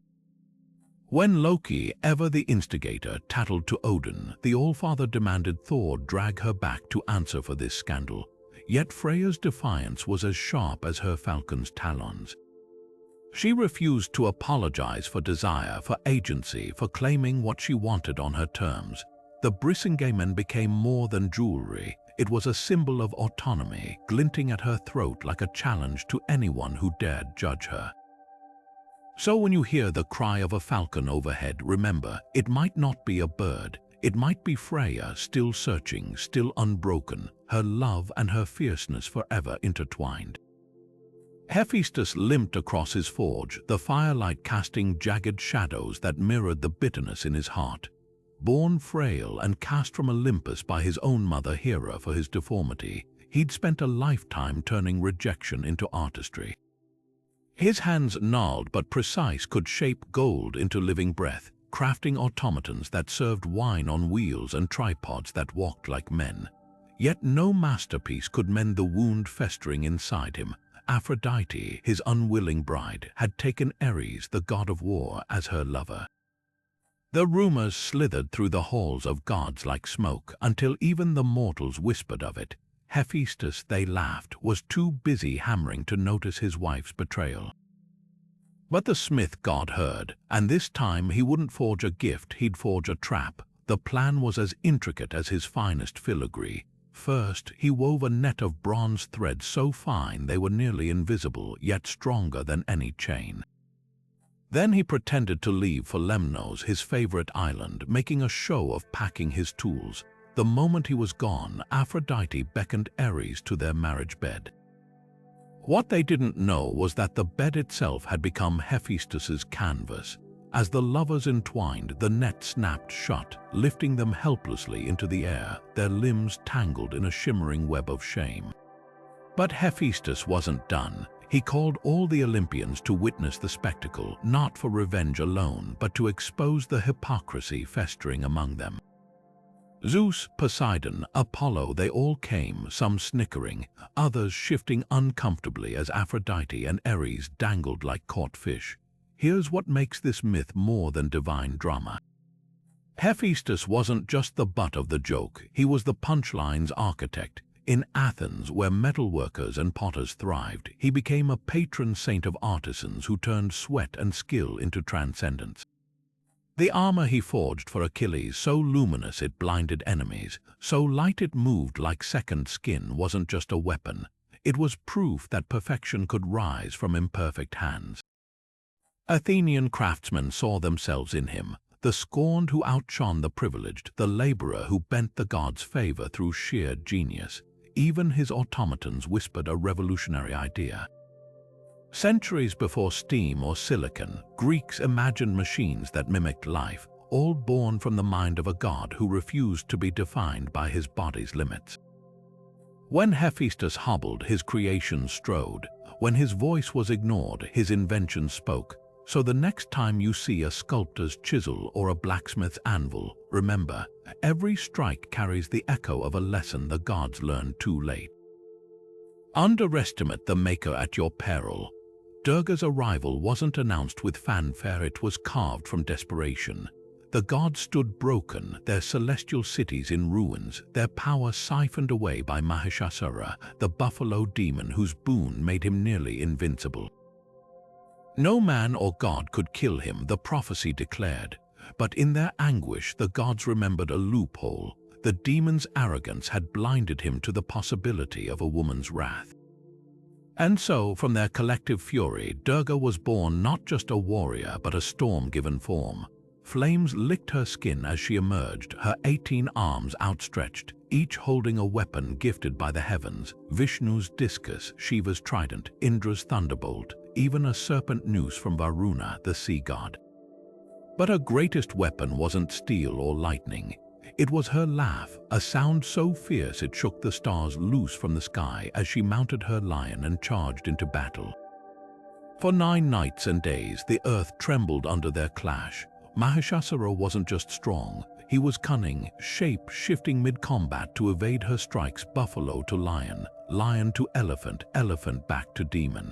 When Loki, ever the instigator, tattled to Odin, the Allfather demanded Thor drag her back to answer for this scandal. Yet Freya's defiance was as sharp as her falcon's talons. She refused to apologize for desire, for agency, for claiming what she wanted on her terms. The Brisingamen became more than jewelry. It was a symbol of autonomy, glinting at her throat like a challenge to anyone who dared judge her. So when you hear the cry of a falcon overhead, remember, it might not be a bird. It might be Freya, still searching, still unbroken, her love and her fierceness forever intertwined. Hephaestus limped across his forge, the firelight casting jagged shadows that mirrored the bitterness in his heart. Born frail and cast from Olympus by his own mother Hera for his deformity, he'd spent a lifetime turning rejection into artistry. His hands, gnarled but precise, could shape gold into living breath, crafting automatons that served wine on wheels and tripods that walked like men. Yet no masterpiece could mend the wound festering inside him. Aphrodite, his unwilling bride, had taken Ares, the god of war, as her lover. The rumors slithered through the halls of gods like smoke, until even the mortals whispered of it. Hephaestus, they laughed, was too busy hammering to notice his wife's betrayal. But the smith god heard, and this time he wouldn't forge a gift, he'd forge a trap. The plan was as intricate as his finest filigree. First, he wove a net of bronze threads so fine they were nearly invisible, yet stronger than any chain. Then he pretended to leave for Lemnos, his favorite island, making a show of packing his tools. The moment he was gone, Aphrodite beckoned Ares to their marriage bed. What they didn't know was that the bed itself had become Hephaestus's canvas. As the lovers entwined, the net snapped shut, lifting them helplessly into the air, their limbs tangled in a shimmering web of shame. But Hephaestus wasn't done. He called all the Olympians to witness the spectacle, not for revenge alone, but to expose the hypocrisy festering among them. Zeus, Poseidon, Apollo, they all came, some snickering, others shifting uncomfortably as Aphrodite and Ares dangled like caught fish. Here's what makes this myth more than divine drama. Hephaestus wasn't just the butt of the joke, he was the punchline's architect. In Athens, where metalworkers and potters thrived, he became a patron saint of artisans who turned sweat and skill into transcendence. The armor he forged for Achilles, so luminous it blinded enemies, so light it moved like second skin, wasn't just a weapon. It was proof that perfection could rise from imperfect hands. Athenian craftsmen saw themselves in him, the scorned who outshone the privileged, the laborer who bent the gods' favor through sheer genius. Even his automatons whispered a revolutionary idea. Centuries before steam or silicon, Greeks imagined machines that mimicked life, all born from the mind of a god who refused to be defined by his body's limits. When Hephaestus hobbled, his creation strode. When his voice was ignored, his invention spoke. So the next time you see a sculptor's chisel or a blacksmith's anvil, remember, every strike carries the echo of a lesson the gods learned too late. Underestimate the maker at your peril. Durga's arrival wasn't announced with fanfare, it was carved from desperation. The gods stood broken, their celestial cities in ruins, their power siphoned away by Mahishasura, the buffalo demon whose boon made him nearly invincible. No man or god could kill him, the prophecy declared. But in their anguish, the gods remembered a loophole. The demon's arrogance had blinded him to the possibility of a woman's wrath. And so, from their collective fury, Durga was born not just a warrior, but a storm-given form. Flames licked her skin as she emerged, her 18 arms outstretched, each holding a weapon gifted by the heavens: Vishnu's discus, Shiva's trident, Indra's thunderbolt. even a serpent noose from Varuna, the sea god. But her greatest weapon wasn't steel or lightning. It was her laugh, a sound so fierce it shook the stars loose from the sky as she mounted her lion and charged into battle. For 9 nights and days, the earth trembled under their clash. Mahishasura wasn't just strong, he was cunning, shape-shifting mid-combat to evade her strikes, buffalo to lion, lion to elephant, elephant back to demon.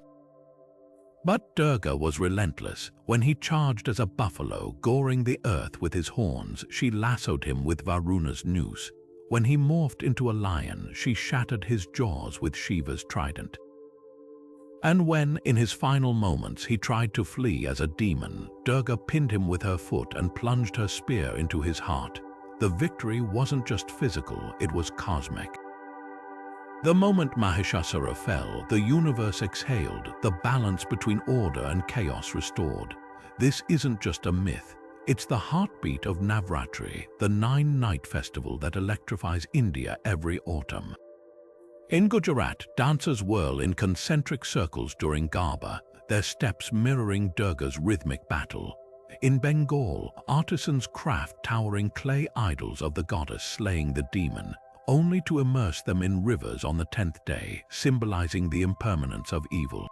But Durga was relentless. When he charged as a buffalo, goring the earth with his horns, she lassoed him with Varuna's noose. When he morphed into a lion, she shattered his jaws with Shiva's trident. And when, in his final moments, he tried to flee as a demon, Durga pinned him with her foot and plunged her spear into his heart. The victory wasn't just physical, it was cosmic. The moment Mahishasura fell, the universe exhaled, the balance between order and chaos restored. This isn't just a myth, it's the heartbeat of Navratri, the 9-night festival that electrifies India every autumn. In Gujarat, dancers whirl in concentric circles during Garba, their steps mirroring Durga's rhythmic battle. In Bengal, artisans craft towering clay idols of the goddess slaying the demon, only to immerse them in rivers on the 10th day, symbolizing the impermanence of evil.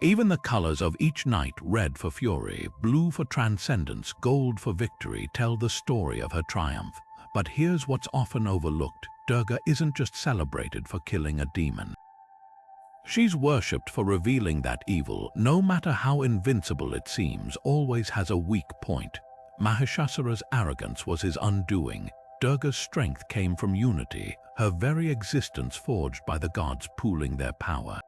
Even the colors of each night, red for fury, blue for transcendence, gold for victory, tell the story of her triumph. But here's what's often overlooked: Durga isn't just celebrated for killing a demon. She's worshipped for revealing that evil, no matter how invincible it seems, always has a weak point. Mahishasura's arrogance was his undoing. Durga's strength came from unity, her very existence forged by the gods pooling their power.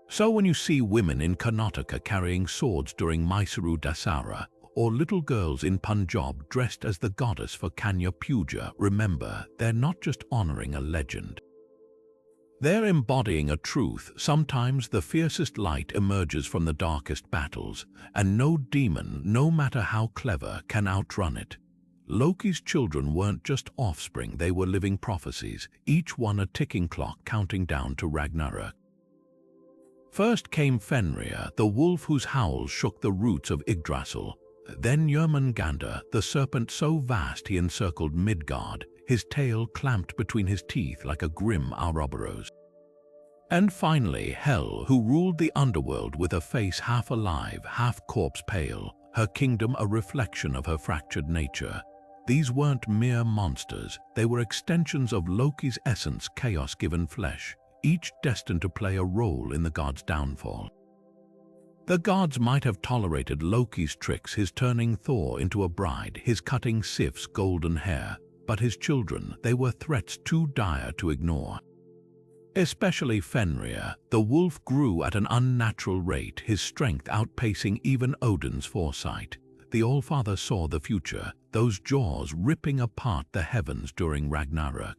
So when you see women in Karnataka carrying swords during Mysuru Dasara, or little girls in Punjab dressed as the goddess for Kanya Puja, remember, they're not just honoring a legend. They're embodying a truth. Sometimes the fiercest light emerges from the darkest battles, and no demon, no matter how clever, can outrun it. Loki's children weren't just offspring, they were living prophecies, each one a ticking clock counting down to Ragnarök. First came Fenrir, the wolf whose howls shook the roots of Yggdrasil. Then Jörmungandr, the serpent so vast he encircled Midgard, his tail clamped between his teeth like a grim Ouroboros. And finally Hel, who ruled the underworld with a face half alive, half corpse pale, her kingdom a reflection of her fractured nature. These weren't mere monsters, they were extensions of Loki's essence, chaos given flesh, each destined to play a role in the gods' downfall. The gods might have tolerated Loki's tricks, his turning Thor into a bride, his cutting Sif's golden hair, but his children, they were threats too dire to ignore. Especially Fenrir, the wolf grew at an unnatural rate, his strength outpacing even Odin's foresight. The Allfather saw the future, those jaws ripping apart the heavens during Ragnarök.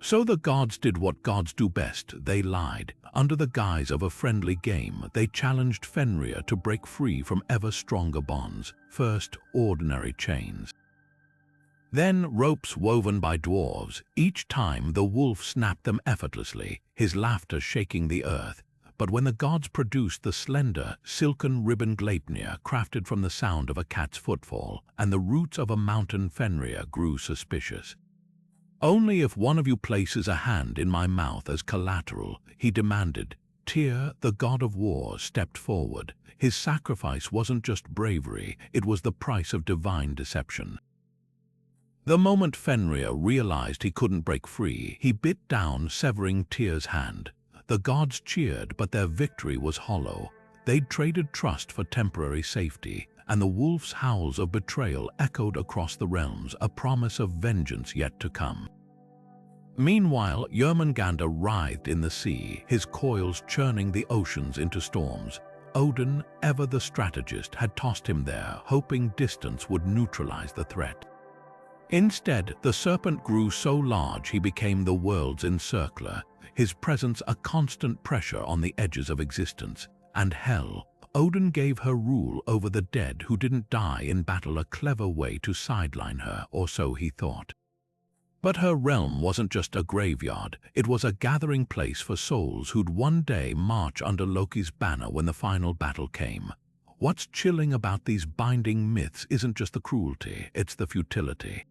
So the gods did what gods do best, they lied. Under the guise of a friendly game, they challenged Fenrir to break free from ever stronger bonds, first ordinary chains. Then ropes woven by dwarves. Each time the wolf snapped them effortlessly, his laughter shaking the earth. But when the gods produced the slender, silken ribbon Gleipnir crafted from the sound of a cat's footfall, and the roots of a mountain, Fenrir grew suspicious. "Only if one of you places a hand in my mouth as collateral," he demanded. Tyr, the god of war, stepped forward. His sacrifice wasn't just bravery, it was the price of divine deception. The moment Fenrir realized he couldn't break free, he bit down, severing Tyr's hand. The gods cheered, but their victory was hollow. They'd traded trust for temporary safety, and the wolf's howls of betrayal echoed across the realms, a promise of vengeance yet to come. Meanwhile, Jörmungandr writhed in the sea, his coils churning the oceans into storms. Odin, ever the strategist, had tossed him there, hoping distance would neutralize the threat. Instead, the serpent grew so large he became the world's encircler, his presence a constant pressure on the edges of existence. And Hel, Odin gave her rule over the dead who didn't die in battle, a clever way to sideline her, or so he thought. But her realm wasn't just a graveyard, it was a gathering place for souls who'd one day march under Loki's banner when the final battle came. What's chilling about these binding myths isn't just the cruelty, it's the futility.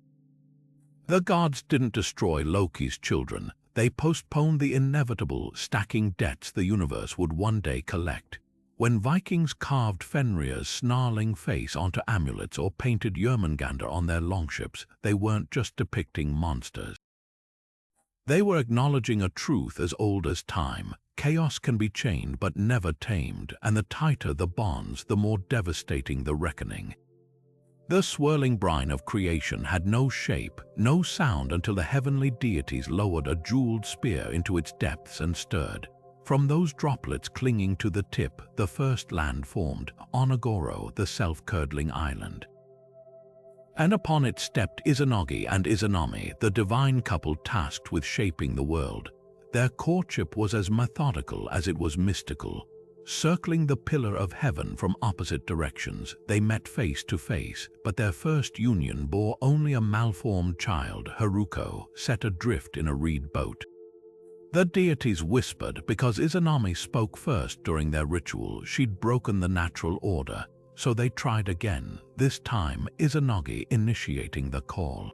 The gods didn't destroy Loki's children, they postponed the inevitable, stacking debts the universe would one day collect. When Vikings carved Fenrir's snarling face onto amulets or painted Jörmungandr on their longships, they weren't just depicting monsters. They were acknowledging a truth as old as time. Chaos can be chained but never tamed, and the tighter the bonds, the more devastating the reckoning. The swirling brine of creation had no shape, no sound until the heavenly deities lowered a jeweled spear into its depths and stirred. From those droplets clinging to the tip, the first land formed, Onagoro, the self-curdling island. And upon it stepped Izanagi and Izanami, the divine couple tasked with shaping the world. Their courtship was as methodical as it was mystical. Circling the pillar of heaven from opposite directions, they met face to face, but their first union bore only a malformed child, Haruko, set adrift in a reed boat. The deities whispered because Izanami spoke first during their ritual. She'd broken the natural order, so they tried again, this time Izanagi initiating the call.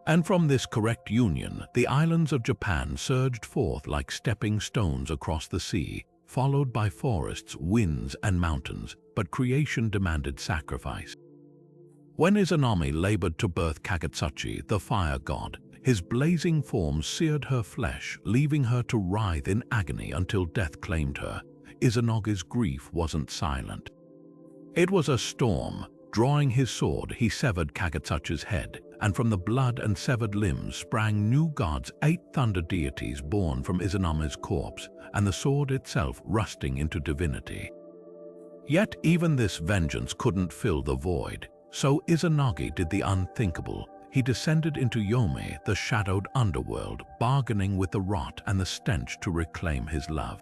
And from this correct union, the islands of Japan surged forth like stepping stones across the sea, followed by forests, winds, and mountains, but creation demanded sacrifice. When Izanami labored to birth Kagutsuchi, the fire god, his blazing form seared her flesh, leaving her to writhe in agony until death claimed her. Izanagi's grief wasn't silent. It was a storm. Drawing his sword, he severed Kagutsuchi's head, and from the blood and severed limbs sprang new gods, 8 thunder deities born from Izanami's corpse, and the sword itself rusting into divinity. Yet even this vengeance couldn't fill the void, so Izanagi did the unthinkable. He descended into Yomi, the shadowed underworld, bargaining with the rot and the stench to reclaim his love.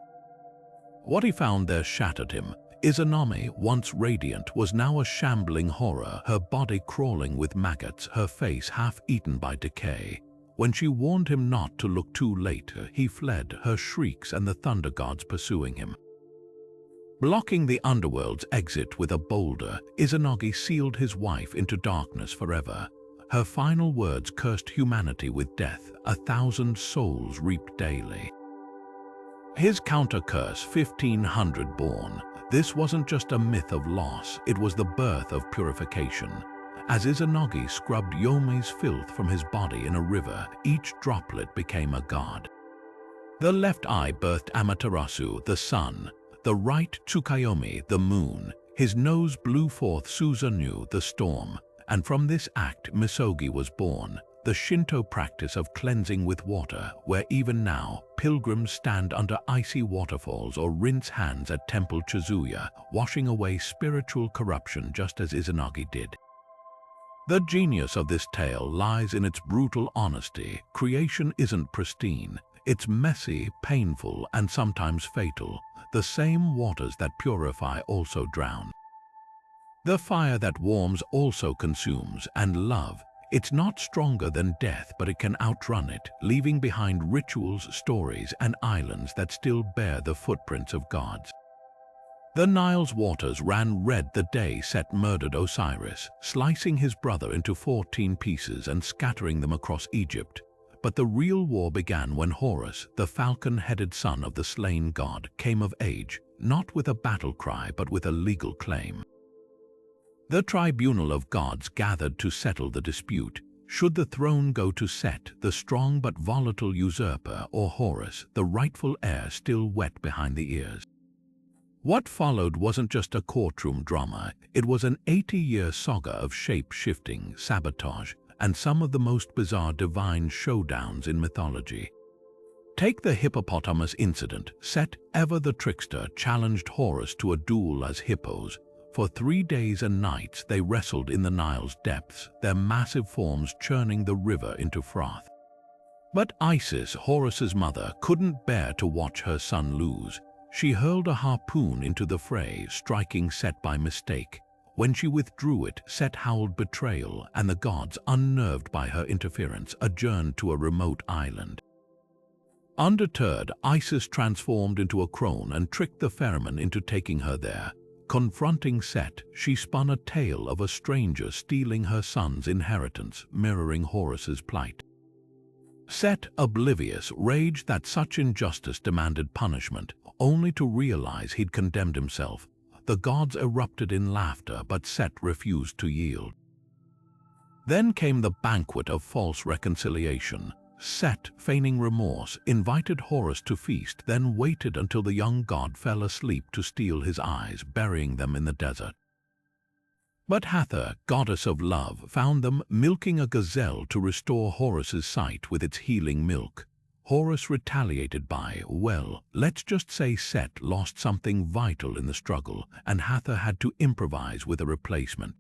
What he found there shattered him. Izanami, once radiant, was now a shambling horror, her body crawling with maggots, her face half-eaten by decay. When she warned him not to look too late, he fled, her shrieks and the thunder gods pursuing him. Blocking the underworld's exit with a boulder, Izanagi sealed his wife into darkness forever. Her final words cursed humanity with death, 1,000 souls reaped daily. His counter-curse, 1,500 born. This wasn't just a myth of loss, it was the birth of purification. As Izanagi scrubbed Yomi's filth from his body in a river, each droplet became a god. The left eye birthed Amaterasu, the sun. The right Tsukuyomi, the moon. His nose blew forth Susanoo, the storm. And from this act, Misogi was born, the Shinto practice of cleansing with water, where even now, pilgrims stand under icy waterfalls or rinse hands at Temple Chizuya, washing away spiritual corruption just as Izanagi did. The genius of this tale lies in its brutal honesty. Creation isn't pristine. It's messy, painful, and sometimes fatal. The same waters that purify also drown. The fire that warms also consumes, and love, it's not stronger than death, but it can outrun it, leaving behind rituals, stories, and islands that still bear the footprints of gods. The Nile's waters ran red the day Set murdered Osiris, slicing his brother into 14 pieces and scattering them across Egypt. But the real war began when Horus, the falcon-headed son of the slain god, came of age, not with a battle cry but with a legal claim. The tribunal of gods gathered to settle the dispute. Should the throne go to Set, the strong but volatile usurper, or Horus, the rightful heir still wet behind the ears? What followed wasn't just a courtroom drama, it was an 80-year saga of shape-shifting, sabotage, and some of the most bizarre divine showdowns in mythology. Take the hippopotamus incident. Set, ever the trickster, challenged Horus to a duel as hippos. For 3 days and nights they wrestled in the Nile's depths, their massive forms churning the river into froth. But Isis, Horus's mother, couldn't bear to watch her son lose. She hurled a harpoon into the fray, striking Set by mistake. When she withdrew it, Set howled betrayal, and the gods, unnerved by her interference, adjourned to a remote island. Undeterred, Isis transformed into a crone and tricked the ferryman into taking her there. Confronting Set, she spun a tale of a stranger stealing her son's inheritance, mirroring Horus's plight. Set, oblivious, raged that such injustice demanded punishment, only to realize he'd condemned himself. The gods erupted in laughter, but Set refused to yield. Then came the banquet of false reconciliation. Set, feigning remorse, invited Horus to feast, then waited until the young god fell asleep to steal his eyes, burying them in the desert. But Hathor, goddess of love, found them milking a gazelle to restore Horus's sight with its healing milk. Horus retaliated by, well, let's just say Set lost something vital in the struggle, and Hathor had to improvise with a replacement.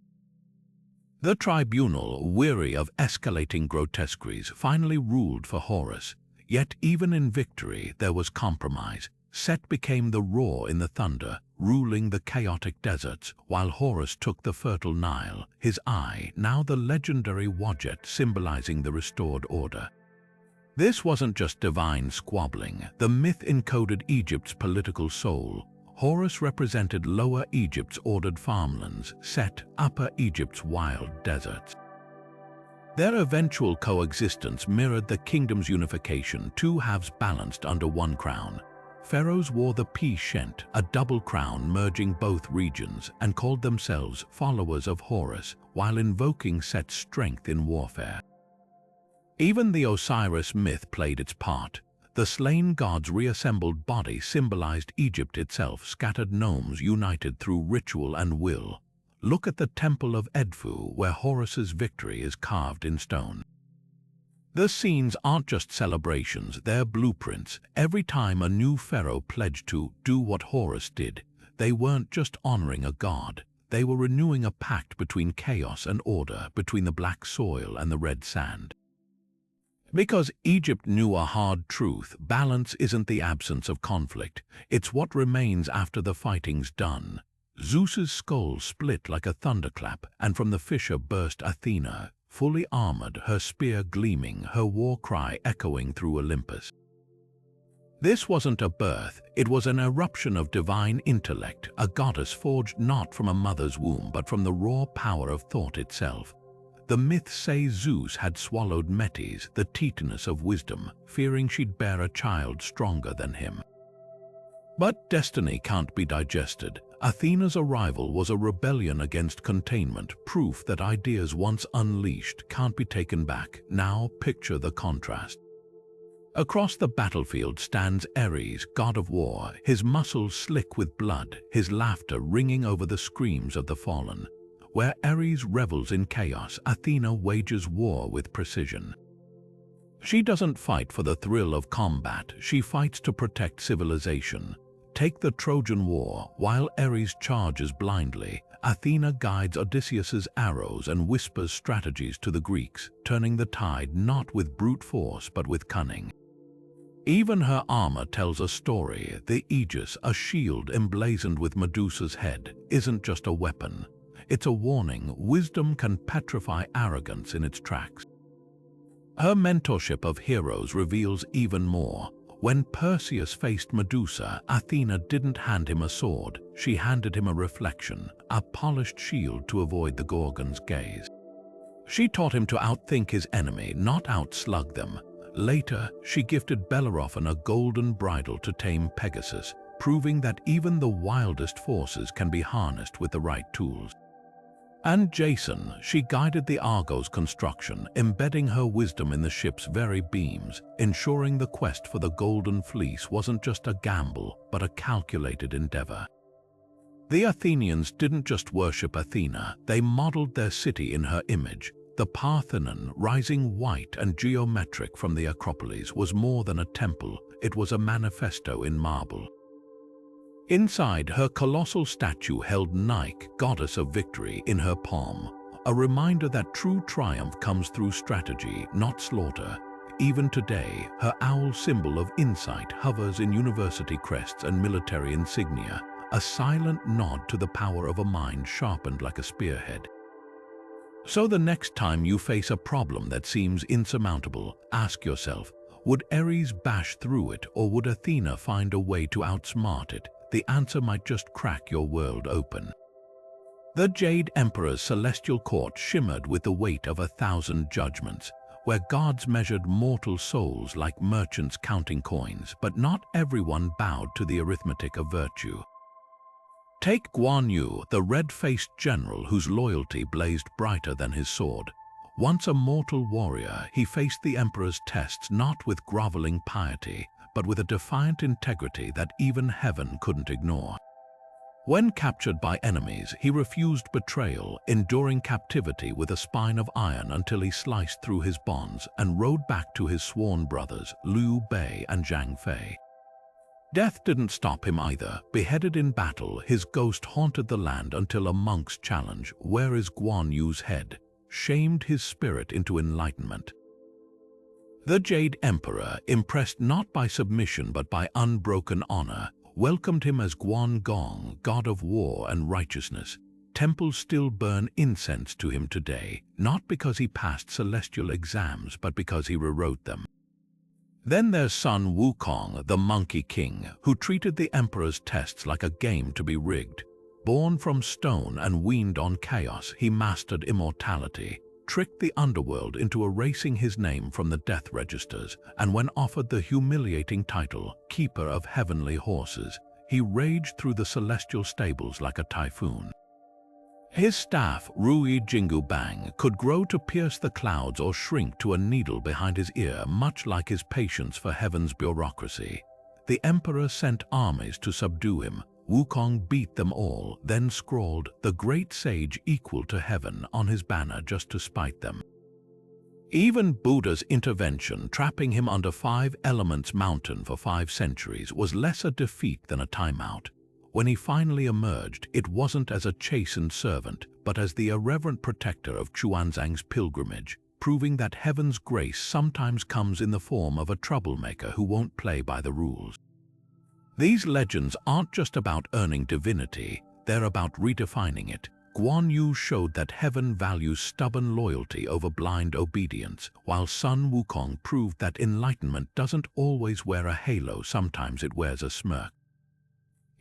The tribunal, weary of escalating grotesqueries, finally ruled for Horus. Yet even in victory there was compromise. Set became the roar in the thunder, ruling the chaotic deserts, while Horus took the fertile Nile, his eye, now the legendary Wadjet, symbolizing the restored order. This wasn't just divine squabbling. The myth encoded Egypt's political soul. Horus represented Lower Egypt's ordered farmlands, Set, Upper Egypt's wild deserts. Their eventual coexistence mirrored the kingdom's unification, two halves balanced under one crown. Pharaohs wore the Pshent, a double crown merging both regions, and called themselves followers of Horus, while invoking Set's strength in warfare. Even the Osiris myth played its part. The slain god's reassembled body symbolized Egypt itself, scattered gnomes united through ritual and will. Look at the Temple of Edfu, where Horus's victory is carved in stone. The scenes aren't just celebrations, they're blueprints. Every time a new pharaoh pledged to do what Horus did, they weren't just honoring a god. They were renewing a pact between chaos and order, between the black soil and the red sand. Because Egypt knew a hard truth, balance isn't the absence of conflict, it's what remains after the fighting's done. Zeus's skull split like a thunderclap, and from the fissure burst Athena, fully armored, her spear gleaming, her war cry echoing through Olympus. This wasn't a birth, it was an eruption of divine intellect, a goddess forged not from a mother's womb but from the raw power of thought itself. The myths say Zeus had swallowed Metis, the Titaness of wisdom, fearing she'd bear a child stronger than him. But destiny can't be digested. Athena's arrival was a rebellion against containment, proof that ideas once unleashed can't be taken back. Now picture the contrast. Across the battlefield stands Ares, god of war, his muscles slick with blood, his laughter ringing over the screams of the fallen. Where Ares revels in chaos, Athena wages war with precision. She doesn't fight for the thrill of combat, she fights to protect civilization. Take the Trojan War. While Ares charges blindly, Athena guides Odysseus's arrows and whispers strategies to the Greeks, turning the tide not with brute force but with cunning. Even her armor tells a story. The Aegis, a shield emblazoned with Medusa's head, isn't just a weapon. It's a warning. Wisdom can petrify arrogance in its tracks. Her mentorship of heroes reveals even more. When Perseus faced Medusa, Athena didn't hand him a sword. She handed him a reflection, a polished shield to avoid the Gorgon's gaze. She taught him to outthink his enemy, not outslug them. Later, she gifted Bellerophon a golden bridle to tame Pegasus, proving that even the wildest forces can be harnessed with the right tools. And Jason, she guided the Argo's construction, embedding her wisdom in the ship's very beams, ensuring the quest for the Golden Fleece wasn't just a gamble, but a calculated endeavor. The Athenians didn't just worship Athena, they modeled their city in her image. The Parthenon, rising white and geometric from the Acropolis, was more than a temple, it was a manifesto in marble. Inside, her colossal statue held Nike, goddess of victory, in her palm, a reminder that true triumph comes through strategy, not slaughter. Even today, her owl symbol of insight hovers in university crests and military insignia, a silent nod to the power of a mind sharpened like a spearhead. So the next time you face a problem that seems insurmountable, ask yourself, would Ares bash through it, or would Athena find a way to outsmart it? The answer might just crack your world open. The Jade Emperor's celestial court shimmered with the weight of 1,000 judgments, where gods measured mortal souls like merchants counting coins, but not everyone bowed to the arithmetic of virtue. Take Guan Yu, the red-faced general whose loyalty blazed brighter than his sword. Once a mortal warrior, he faced the emperor's tests not with groveling piety, but with a defiant integrity that even heaven couldn't ignore. When captured by enemies, he refused betrayal, enduring captivity with a spine of iron until he sliced through his bonds and rode back to his sworn brothers, Liu Bei and Zhang Fei. Death didn't stop him either. Beheaded in battle, his ghost haunted the land until a monk's challenge, "Where is Guan Yu's head?" shamed his spirit into enlightenment. The Jade Emperor, impressed not by submission but by unbroken honor, welcomed him as Guan Gong, god of war and righteousness. Temples still burn incense to him today, not because he passed celestial exams, but because he rewrote them. Then there's son Wukong, the Monkey King, who treated the emperor's tests like a game to be rigged. Born from stone and weaned on chaos, he mastered immortality, tricked the underworld into erasing his name from the death registers, and when offered the humiliating title, Keeper of Heavenly Horses, he raged through the celestial stables like a typhoon. His staff, Rui Jingu Bang, could grow to pierce the clouds or shrink to a needle behind his ear, much like his patience for heaven's bureaucracy. The emperor sent armies to subdue him. Wukong beat them all, then scrawled, "The great sage equal to heaven," on his banner just to spite them. Even Buddha's intervention, trapping him under 5 elements mountain for 5 centuries, was less a defeat than a timeout. When he finally emerged, it wasn't as a chastened servant, but as the irreverent protector of Xuanzang's pilgrimage, proving that heaven's grace sometimes comes in the form of a troublemaker who won't play by the rules. These legends aren't just about earning divinity, they're about redefining it. Guan Yu showed that heaven values stubborn loyalty over blind obedience, while Sun Wukong proved that enlightenment doesn't always wear a halo, sometimes it wears a smirk.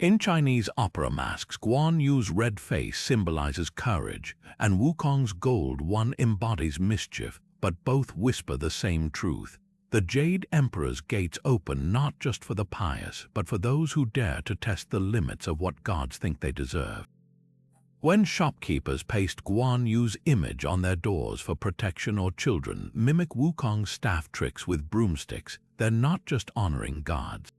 In Chinese opera masks, Guan Yu's red face symbolizes courage, and Wukong's gold one embodies mischief, but both whisper the same truth. The Jade Emperor's gates open not just for the pious, but for those who dare to test the limits of what gods think they deserve. When shopkeepers paste Guan Yu's image on their doors for protection, or children mimic Wukong's staff tricks with broomsticks, they're not just honoring gods.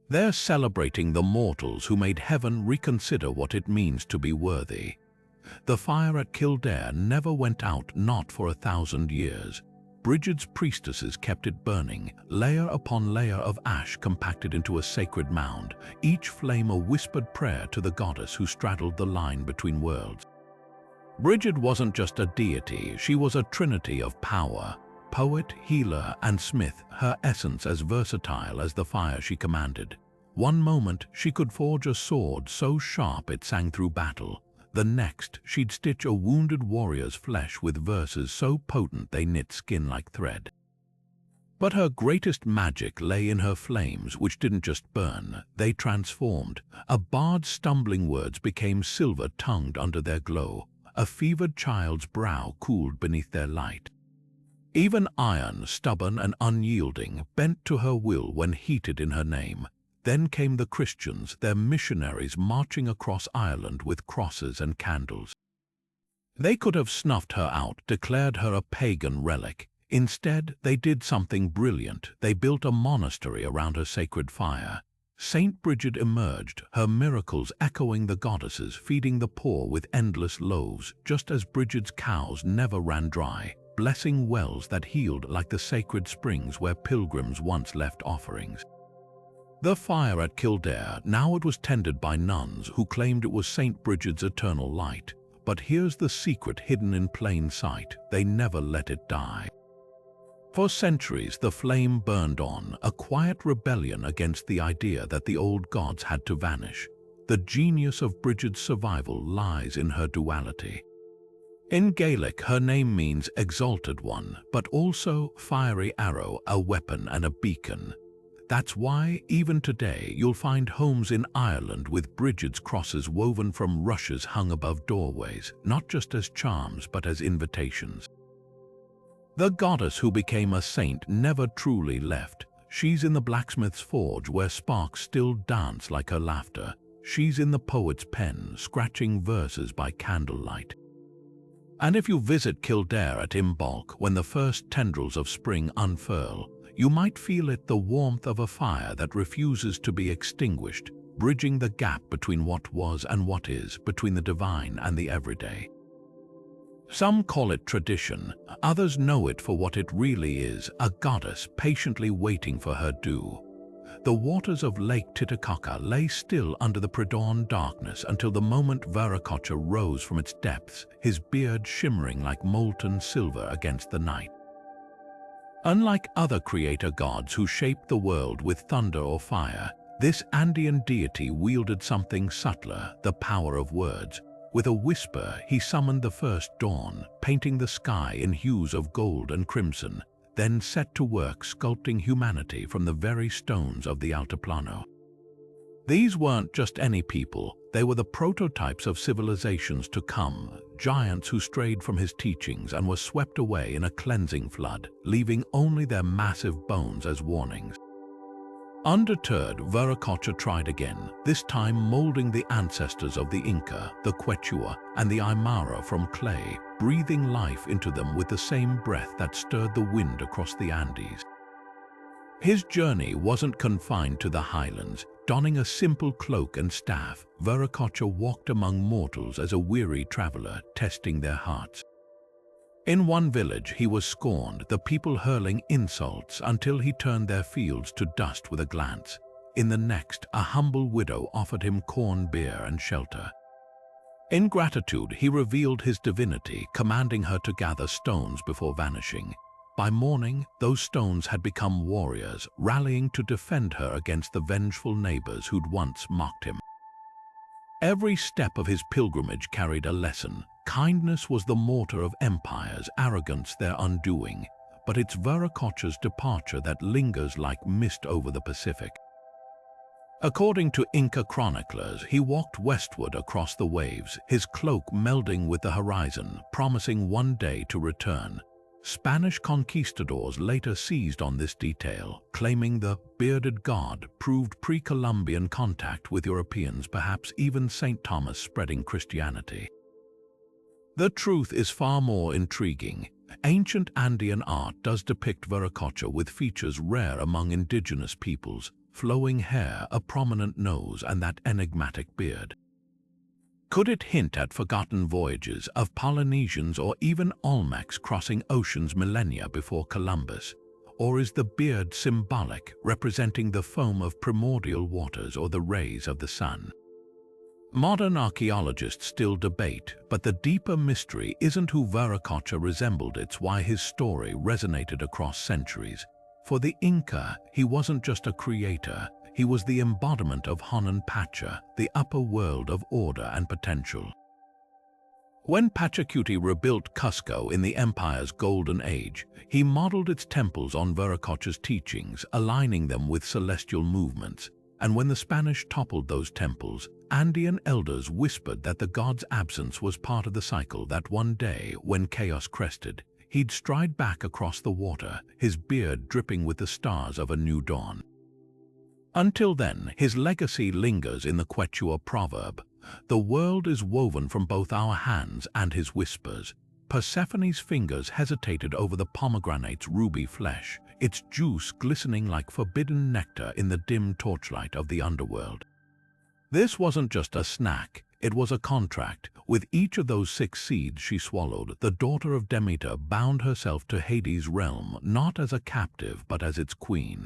They're celebrating the mortals who made heaven reconsider what it means to be worthy. The fire at Kildare never went out, not for 1,000 years. Brigid's priestesses kept it burning, layer upon layer of ash compacted into a sacred mound, each flame a whispered prayer to the goddess who straddled the line between worlds. Brigid wasn't just a deity, she was a trinity of power. Poet, healer, and smith, her essence as versatile as the fire she commanded. One moment, she could forge a sword so sharp it sang through battle. The next, she'd stitch a wounded warrior's flesh with verses so potent they knit skin like thread. But her greatest magic lay in her flames, which didn't just burn, they transformed. A bard's stumbling words became silver-tongued under their glow. A fevered child's brow cooled beneath their light. Even iron, stubborn and unyielding, bent to her will when heated in her name. Then came the Christians, their missionaries marching across Ireland with crosses and candles. They could have snuffed her out, declared her a pagan relic. Instead, they did something brilliant. They built a monastery around her sacred fire. Saint Brigid emerged, her miracles echoing the goddesses, feeding the poor with endless loaves, just as Brigid's cows never ran dry, blessing wells that healed like the sacred springs where pilgrims once left offerings. The fire at Kildare, now it was tended by nuns who claimed it was Saint Brigid's eternal light. But here's the secret hidden in plain sight: they never let it die. For centuries, the flame burned on, a quiet rebellion against the idea that the old gods had to vanish. the genius of Bridget's survival lies in her duality. In Gaelic, her name means exalted one, but also fiery arrow, a weapon and a beacon. That's why, even today, you'll find homes in Ireland with Bridget's crosses woven from rushes hung above doorways, not just as charms but as invitations. The goddess who became a saint never truly left. She's in the blacksmith's forge where sparks still dance like her laughter. She's in the poet's pen, scratching verses by candlelight. And if you visit Kildare at Embark when the first tendrils of spring unfurl, you might feel it, the warmth of a fire that refuses to be extinguished, bridging the gap between what was and what is, between the divine and the everyday. Some call it tradition, others know it for what it really is, a goddess patiently waiting for her due. The waters of Lake Titicaca lay still under the pre-dawn darkness until the moment Viracocha rose from its depths, his beard shimmering like molten silver against the night. Unlike other creator gods who shaped the world with thunder or fire, this Andean deity wielded something subtler, the power of words. With a whisper, he summoned the first dawn, painting the sky in hues of gold and crimson, then set to work sculpting humanity from the very stones of the Altiplano. These weren't just any people, they were the prototypes of civilizations to come, giants who strayed from his teachings and were swept away in a cleansing flood, leaving only their massive bones as warnings. Undeterred, Viracocha tried again, this time molding the ancestors of the Inca, the Quechua, and the Aymara from clay, breathing life into them with the same breath that stirred the wind across the Andes. His journey wasn't confined to the highlands. Donning a simple cloak and staff, Viracocha walked among mortals as a weary traveler, testing their hearts. In one village he was scorned, the people hurling insults until he turned their fields to dust with a glance. In the next, a humble widow offered him corn, beer, and shelter. In gratitude, he revealed his divinity, commanding her to gather stones before vanishing. By morning, those stones had become warriors, rallying to defend her against the vengeful neighbors who'd once mocked him. Every step of his pilgrimage carried a lesson. Kindness was the mortar of empires, arrogance their undoing, but it's Viracocha's departure that lingers like mist over the Pacific. According to Inca chroniclers, he walked westward across the waves, his cloak melding with the horizon, promising one day to return. Spanish conquistadors later seized on this detail, claiming the bearded god proved pre-Columbian contact with Europeans, perhaps even St. Thomas spreading Christianity. The truth is far more intriguing. Ancient Andean art does depict Viracocha with features rare among indigenous peoples, flowing hair, a prominent nose, and that enigmatic beard. Could it hint at forgotten voyages of Polynesians or even Olmecs crossing oceans millennia before Columbus? Or is the beard symbolic, representing the foam of primordial waters or the rays of the sun? Modern archaeologists still debate, but the deeper mystery isn't who Viracocha resembled, it's why his story resonated across centuries. For the Inca, he wasn't just a creator, he was the embodiment of Honan Pacha, the upper world of order and potential. When Pachacuti rebuilt Cusco in the empire's golden age, he modeled its temples on Viracocha's teachings, aligning them with celestial movements. And when the Spanish toppled those temples, Andean elders whispered that the god's absence was part of the cycle, that one day, when chaos crested, he'd stride back across the water, his beard dripping with the stars of a new dawn. Until then, his legacy lingers in the Quechua proverb, "The world is woven from both our hands and his whispers." Persephone's fingers hesitated over the pomegranate's ruby flesh, its juice glistening like forbidden nectar in the dim torchlight of the underworld. This wasn't just a snack, it was a contract. With each of those 6 seeds she swallowed, the daughter of Demeter bound herself to Hades' realm, not as a captive but as its queen.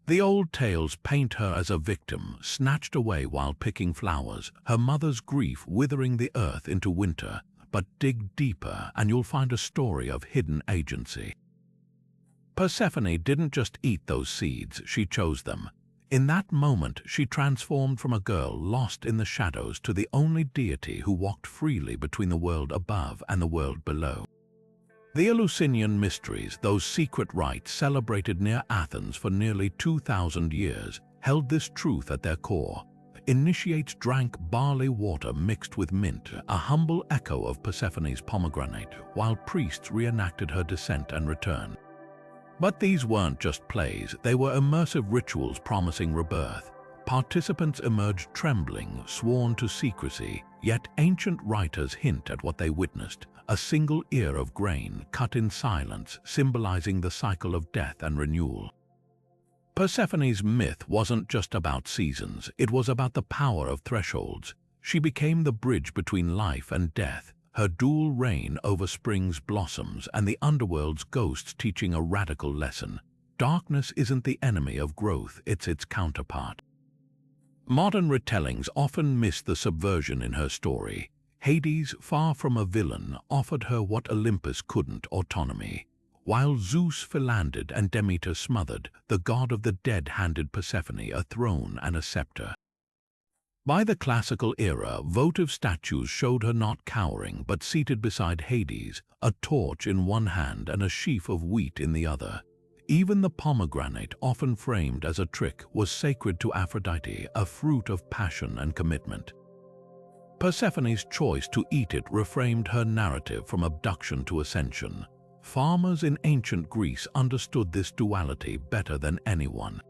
The old tales paint her as a victim, snatched away while picking flowers, her mother's grief withering the earth into winter. But dig deeper and you'll find a story of hidden agency. Persephone didn't just eat those seeds, she chose them. In that moment, she transformed from a girl lost in the shadows to the only deity who walked freely between the world above and the world below. The Eleusinian mysteries, those secret rites celebrated near Athens for nearly 2,000 years, held this truth at their core. Initiates drank barley water mixed with mint, a humble echo of Persephone's pomegranate, while priests reenacted her descent and return. But these weren't just plays, they were immersive rituals promising rebirth. Participants emerged trembling, sworn to secrecy, yet ancient writers hint at what they witnessed: a single ear of grain cut in silence, symbolizing the cycle of death and renewal. Persephone's myth wasn't just about seasons, it was about the power of thresholds. She became the bridge between life and death, her dual reign over spring's blossoms and the underworld's ghosts teaching a radical lesson. Darkness isn't the enemy of growth, it's its counterpart. Modern retellings often miss the subversion in her story. Hades, far from a villain, offered her what Olympus couldn't: autonomy. While Zeus philandered and Demeter smothered, the god of the dead handed Persephone a throne and a scepter. By the classical era, votive statues showed her not cowering but seated beside Hades, a torch in one hand and a sheaf of wheat in the other. Even the pomegranate, often framed as a trick, was sacred to Aphrodite, a fruit of passion and commitment. Persephone's choice to eat it reframed her narrative from abduction to ascension. Farmers in ancient Greece understood this duality better than anyone.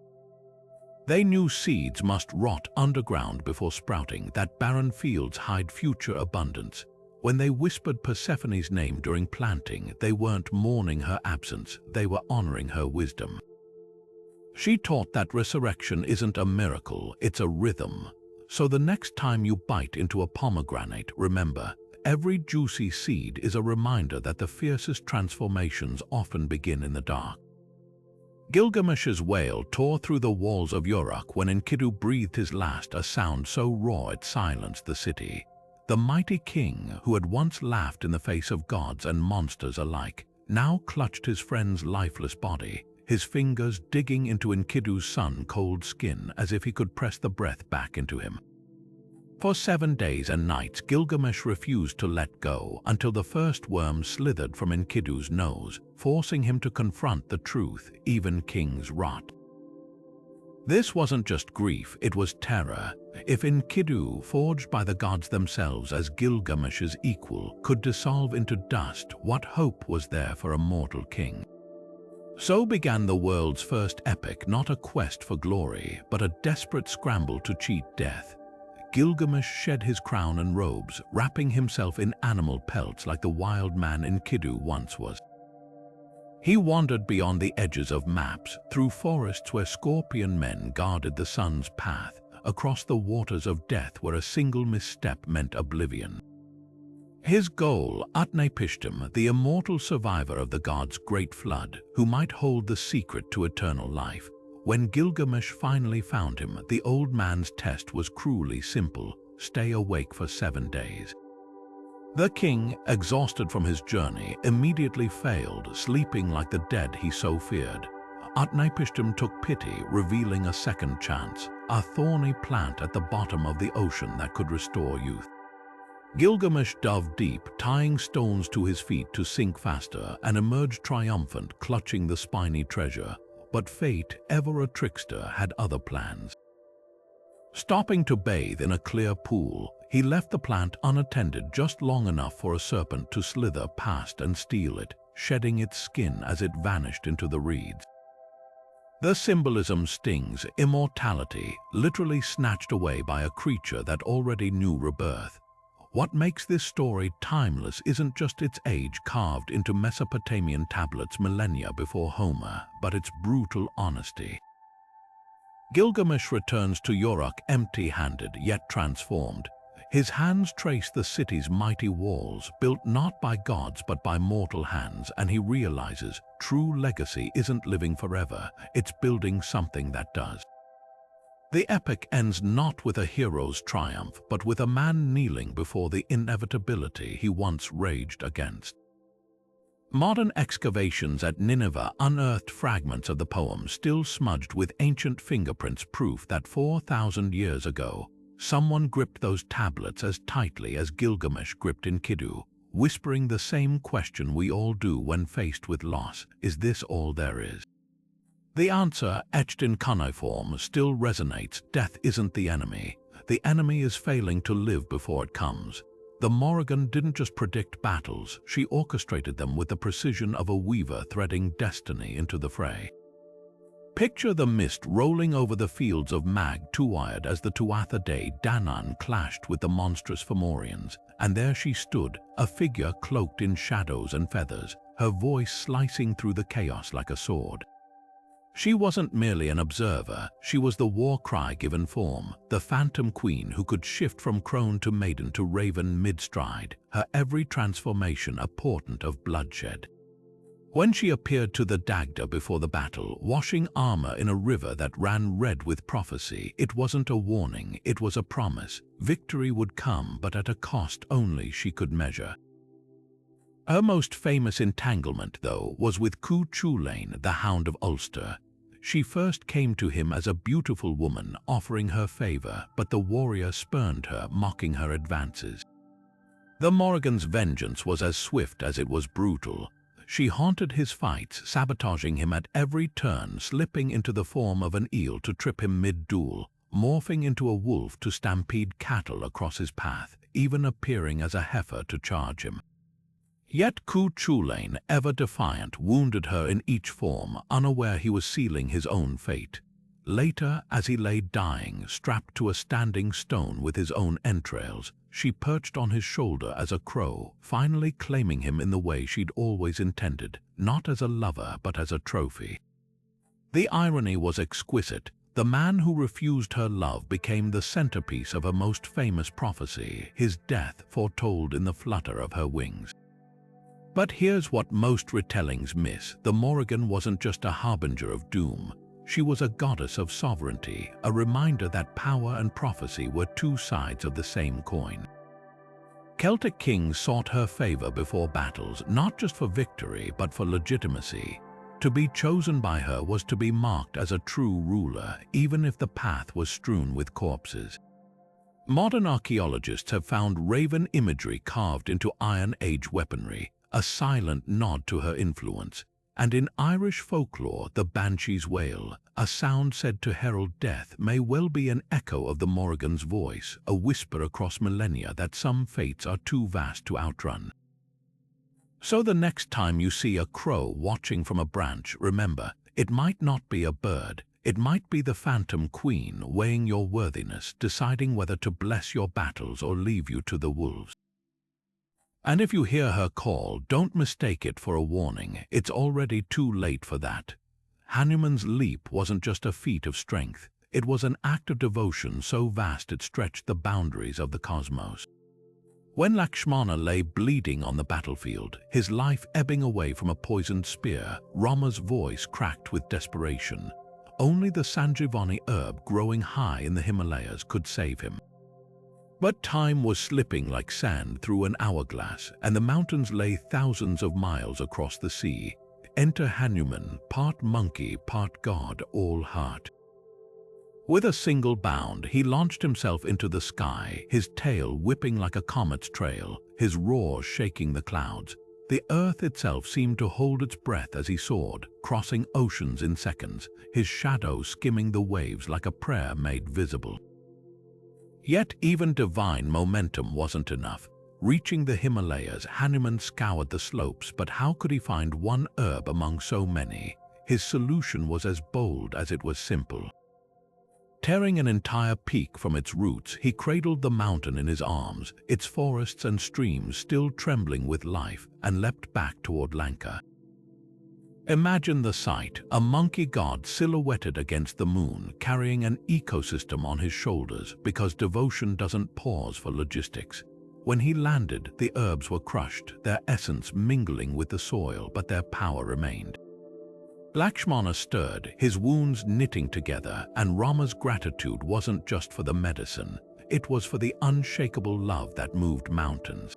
They knew seeds must rot underground before sprouting, that barren fields hide future abundance. When they whispered Persephone's name during planting, they weren't mourning her absence, they were honoring her wisdom. She taught that resurrection isn't a miracle, it's a rhythm. So the next time you bite into a pomegranate, remember, every juicy seed is a reminder that the fiercest transformations often begin in the dark. Gilgamesh's wail tore through the walls of Uruk when Enkidu breathed his last, a sound so raw it silenced the city. The mighty king, who had once laughed in the face of gods and monsters alike, now clutched his friend's lifeless body, his fingers digging into Enkidu's sun-cold skin as if he could press the breath back into him. For 7 days and nights, Gilgamesh refused to let go until the first worm slithered from Enkidu's nose, forcing him to confront the truth: even kings rot. This wasn't just grief, it was terror. If Enkidu, forged by the gods themselves as Gilgamesh's equal, could dissolve into dust, what hope was there for a mortal king? So began the world's first epic, not a quest for glory, but a desperate scramble to cheat death. Gilgamesh shed his crown and robes, wrapping himself in animal pelts like the wild man Enkidu once was. He wandered beyond the edges of maps, through forests where scorpion men guarded the sun's path, across the waters of death where a single misstep meant oblivion. His goal, Utnapishtim, the immortal survivor of the gods' great flood, who might hold the secret to eternal life. When Gilgamesh finally found him, the old man's test was cruelly simple: stay awake for 7 days. The king, exhausted from his journey, immediately failed, sleeping like the dead he so feared. Utnapishtim took pity, revealing a second chance, a thorny plant at the bottom of the ocean that could restore youth. Gilgamesh dove deep, tying stones to his feet to sink faster, and emerged triumphant, clutching the spiny treasure. But fate, ever a trickster, had other plans. Stopping to bathe in a clear pool, he left the plant unattended just long enough for a serpent to slither past and steal it, shedding its skin as it vanished into the reeds. The symbolism stings: immortality, literally snatched away by a creature that already knew rebirth. What makes this story timeless isn't just its age carved into Mesopotamian tablets millennia before Homer, but its brutal honesty. Gilgamesh returns to Uruk empty-handed yet transformed. His hands trace the city's mighty walls, built not by gods but by mortal hands, and he realizes true legacy isn't living forever, it's building something that does. The epic ends not with a hero's triumph, but with a man kneeling before the inevitability he once raged against. Modern excavations at Nineveh unearthed fragments of the poem still smudged with ancient fingerprints, proof that 4,000 years ago, someone gripped those tablets as tightly as Gilgamesh gripped Enkidu, whispering the same question we all do when faced with loss: is this all there is? The answer, etched in cuneiform, still resonates: death isn't the enemy. The enemy is failing to live before it comes. The Morrigan didn't just predict battles, she orchestrated them with the precision of a weaver threading destiny into the fray. Picture the mist rolling over the fields of Mag Tuired as the Tuatha De Danann clashed with the monstrous Fomorians, and there she stood, a figure cloaked in shadows and feathers, her voice slicing through the chaos like a sword. She wasn't merely an observer, she was the war cry given form, the phantom queen who could shift from crone to maiden to raven mid-stride, her every transformation a portent of bloodshed. When she appeared to the Dagda before the battle, washing armor in a river that ran red with prophecy, it wasn't a warning, it was a promise. Victory would come, but at a cost only she could measure. Her most famous entanglement, though, was with Cu Chulainn, the Hound of Ulster. She first came to him as a beautiful woman, offering her favor, but the warrior spurned her, mocking her advances. The Morrigan's vengeance was as swift as it was brutal. She haunted his fights, sabotaging him at every turn, slipping into the form of an eel to trip him mid-duel, morphing into a wolf to stampede cattle across his path, even appearing as a heifer to charge him. Yet Cu Chulainn, ever defiant, wounded her in each form, unaware he was sealing his own fate. Later, as he lay dying, strapped to a standing stone with his own entrails, she perched on his shoulder as a crow, finally claiming him in the way she'd always intended, not as a lover but as a trophy. The irony was exquisite. The man who refused her love became the centerpiece of her most famous prophecy, his death foretold in the flutter of her wings. But here's what most retellings miss: the Morrigan wasn't just a harbinger of doom. She was a goddess of sovereignty, a reminder that power and prophecy were two sides of the same coin. Celtic kings sought her favor before battles, not just for victory, but for legitimacy. To be chosen by her was to be marked as a true ruler, even if the path was strewn with corpses. Modern archaeologists have found raven imagery carved into Iron Age weaponry, a silent nod to her influence. And in Irish folklore, the banshee's wail, a sound said to herald death, may well be an echo of the Morrigan's voice, a whisper across millennia that some fates are too vast to outrun. So the next time you see a crow watching from a branch, remember, it might not be a bird, it might be the phantom queen weighing your worthiness, deciding whether to bless your battles or leave you to the wolves. And if you hear her call, don't mistake it for a warning. It's already too late for that. Hanuman's leap wasn't just a feat of strength. It was an act of devotion so vast it stretched the boundaries of the cosmos. When Lakshmana lay bleeding on the battlefield, his life ebbing away from a poisoned spear, Rama's voice cracked with desperation. Only the Sanjivani herb growing high in the Himalayas could save him. But time was slipping like sand through an hourglass, and the mountains lay thousands of miles across the sea. Enter Hanuman, part monkey, part god, all heart. With a single bound, he launched himself into the sky, his tail whipping like a comet's trail, his roar shaking the clouds. The earth itself seemed to hold its breath as he soared, crossing oceans in seconds, his shadow skimming the waves like a prayer made visible. Yet even divine momentum wasn't enough. Reaching the Himalayas, Hanuman scoured the slopes, but how could he find one herb among so many? His solution was as bold as it was simple. Tearing an entire peak from its roots, he cradled the mountain in his arms, its forests and streams still trembling with life, and leapt back toward Lanka. Imagine the sight, a monkey god silhouetted against the moon, carrying an ecosystem on his shoulders, because devotion doesn't pause for logistics. When he landed, the herbs were crushed, their essence mingling with the soil, but their power remained. Lakshmana stirred, his wounds knitting together, and Rama's gratitude wasn't just for the medicine, it was for the unshakable love that moved mountains.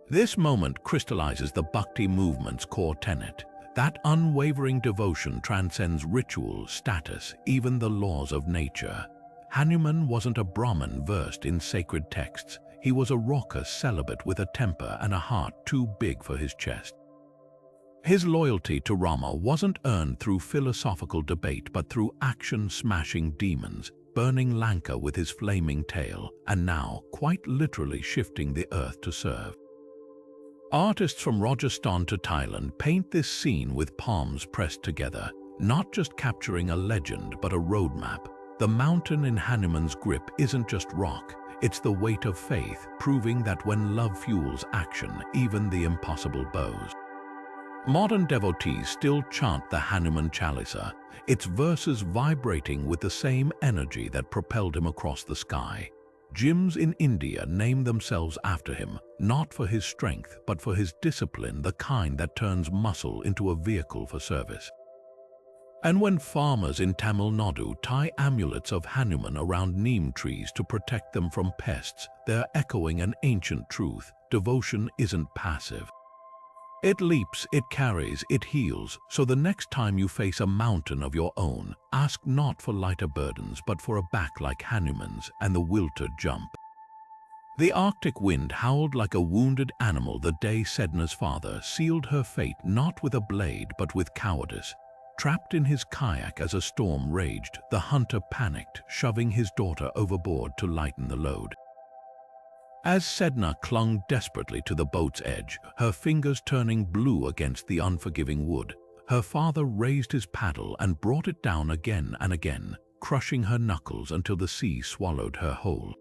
This moment crystallizes the Bhakti movement's core tenet. That unwavering devotion transcends ritual, status, even the laws of nature. Hanuman wasn't a Brahmin versed in sacred texts. He was a raucous celibate with a temper and a heart too big for his chest. His loyalty to Rama wasn't earned through philosophical debate but through action-smashing demons, burning Lanka with his flaming tail, and now quite literally shifting the earth to serve. Artists from Rajasthan to Thailand paint this scene with palms pressed together, not just capturing a legend but a roadmap. The mountain in Hanuman's grip isn't just rock, it's the weight of faith, proving that when love fuels action, even the impossible bows. Modern devotees still chant the Hanuman Chalisa, its verses vibrating with the same energy that propelled him across the sky. Gyms in India name themselves after him, not for his strength, but for his discipline, the kind that turns muscle into a vehicle for service. And when farmers in Tamil Nadu tie amulets of Hanuman around neem trees to protect them from pests, they're echoing an ancient truth: devotion isn't passive. It leaps, it carries, it heals. So the next time you face a mountain of your own, ask not for lighter burdens, but for a back like Hanuman's and the will to jump. The Arctic wind howled like a wounded animal the day Sedna's father sealed her fate not with a blade but with cowardice. Trapped in his kayak as a storm raged, the hunter panicked, shoving his daughter overboard to lighten the load. As Sedna clung desperately to the boat's edge, her fingers turning blue against the unforgiving wood, her father raised his paddle and brought it down again and again, crushing her knuckles until the sea swallowed her whole.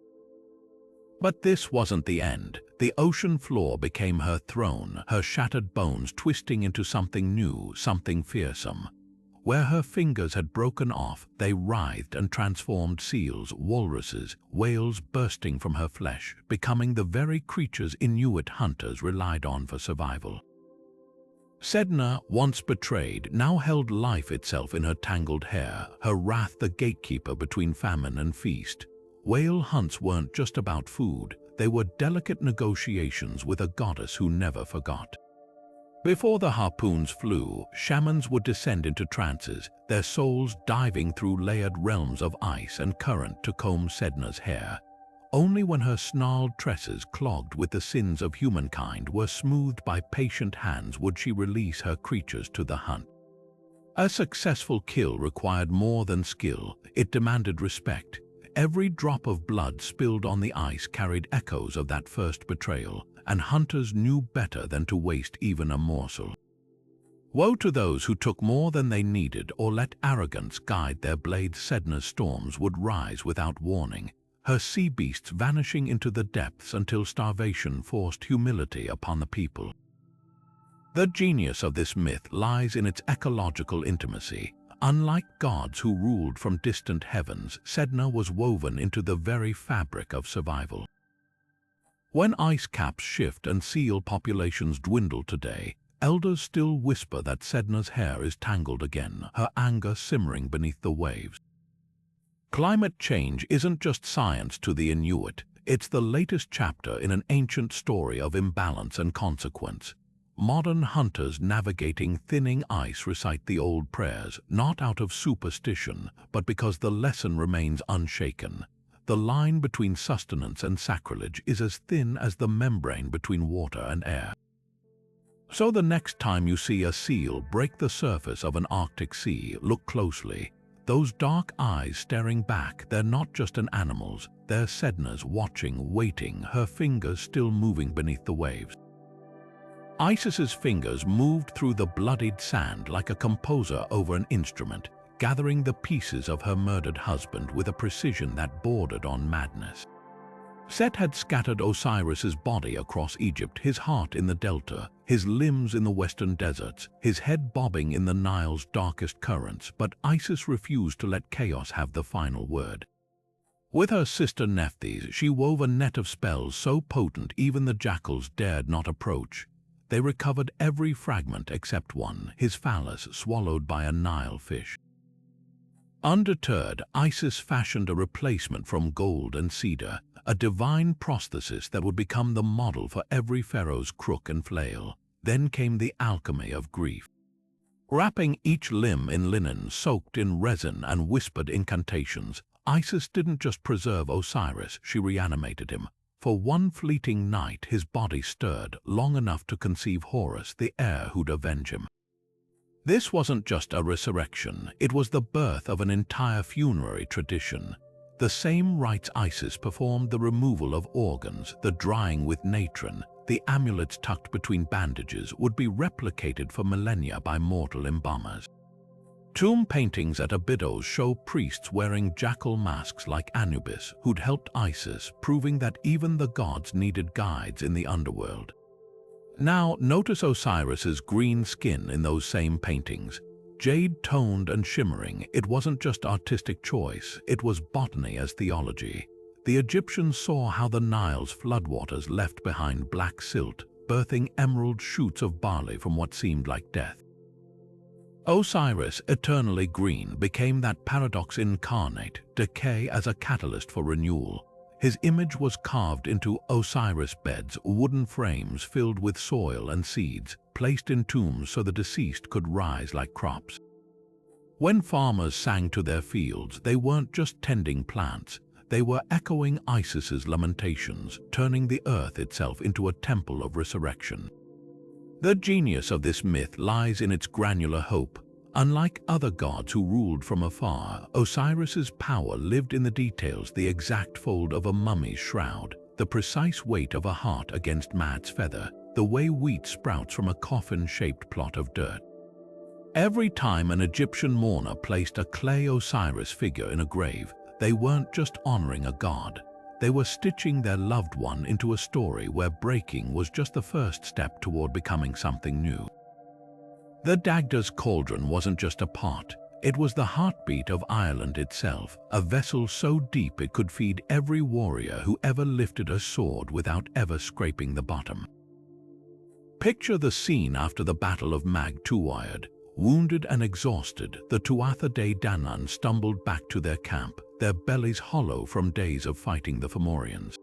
But this wasn't the end. The ocean floor became her throne, her shattered bones twisting into something new, something fearsome. Where her fingers had broken off, they writhed and transformed seals, walruses, whales bursting from her flesh, becoming the very creatures Inuit hunters relied on for survival. Sedna, once betrayed, now held life itself in her tangled hair, her wrath the gatekeeper between famine and feast. Whale hunts weren't just about food, they were delicate negotiations with a goddess who never forgot. Before the harpoons flew, shamans would descend into trances, their souls diving through layered realms of ice and current to comb Sedna's hair. Only when her snarled tresses, clogged with the sins of humankind, were smoothed by patient hands would she release her creatures to the hunt. A successful kill required more than skill, it demanded respect. Every drop of blood spilled on the ice carried echoes of that first betrayal, and hunters knew better than to waste even a morsel. Woe to those who took more than they needed or let arrogance guide their blades. Sedna's storms would rise without warning, her sea beasts vanishing into the depths until starvation forced humility upon the people. The genius of this myth lies in its ecological intimacy. Unlike gods who ruled from distant heavens, Sedna was woven into the very fabric of survival. When ice caps shift and seal populations dwindle today, elders still whisper that Sedna's hair is tangled again, her anger simmering beneath the waves. Climate change isn't just science to the Inuit, it's the latest chapter in an ancient story of imbalance and consequence. Modern hunters navigating thinning ice recite the old prayers, not out of superstition, but because the lesson remains unshaken. The line between sustenance and sacrilege is as thin as the membrane between water and air. So the next time you see a seal break the surface of an Arctic sea, look closely. Those dark eyes staring back, they're not just an animal's, they're Sedna's, watching, waiting, her fingers still moving beneath the waves. Isis's fingers moved through the bloodied sand like a composer over an instrument, gathering the pieces of her murdered husband with a precision that bordered on madness. Set had scattered Osiris's body across Egypt, his heart in the delta, his limbs in the western deserts, his head bobbing in the Nile's darkest currents, but Isis refused to let chaos have the final word. With her sister Nephthys, she wove a net of spells so potent even the jackals dared not approach. They recovered every fragment except one, his phallus swallowed by a Nile fish. Undeterred, Isis fashioned a replacement from gold and cedar, a divine prosthesis that would become the model for every pharaoh's crook and flail. Then came the alchemy of grief. Wrapping each limb in linen soaked in resin and whispered incantations, Isis didn't just preserve Osiris, she reanimated him. For one fleeting night his body stirred, long enough to conceive Horus, the heir who'd avenge him. This wasn't just a resurrection, it was the birth of an entire funerary tradition. The same rites Isis performed, the removal of organs, the drying with natron, the amulets tucked between bandages, would be replicated for millennia by mortal embalmers. Tomb paintings at Abydos show priests wearing jackal masks like Anubis, who'd helped Isis, proving that even the gods needed guides in the underworld. Now, notice Osiris's green skin in those same paintings. Jade-toned and shimmering, it wasn't just artistic choice, it was botany as theology. The Egyptians saw how the Nile's floodwaters left behind black silt, birthing emerald shoots of barley from what seemed like death. Osiris, eternally green, became that paradox incarnate, decay as a catalyst for renewal. His image was carved into Osiris beds, wooden frames filled with soil and seeds, placed in tombs so the deceased could rise like crops. When farmers sang to their fields, they weren't just tending plants, they were echoing Isis's lamentations, turning the earth itself into a temple of resurrection. The genius of this myth lies in its granular hope. Unlike other gods who ruled from afar, Osiris's power lived in the details, the exact fold of a mummy's shroud, the precise weight of a heart against Mad's feather, the way wheat sprouts from a coffin-shaped plot of dirt. Every time an Egyptian mourner placed a clay Osiris figure in a grave, they weren't just honoring a god. They were stitching their loved one into a story where breaking was just the first step toward becoming something new. The Dagda's cauldron wasn't just a pot, it was the heartbeat of Ireland itself, a vessel so deep it could feed every warrior who ever lifted a sword without ever scraping the bottom. Picture the scene after the Battle of Mag Tuaid. Wounded and exhausted, the Tuatha De Danann stumbled back to their camp, their bellies hollow from days of fighting the Fomorians.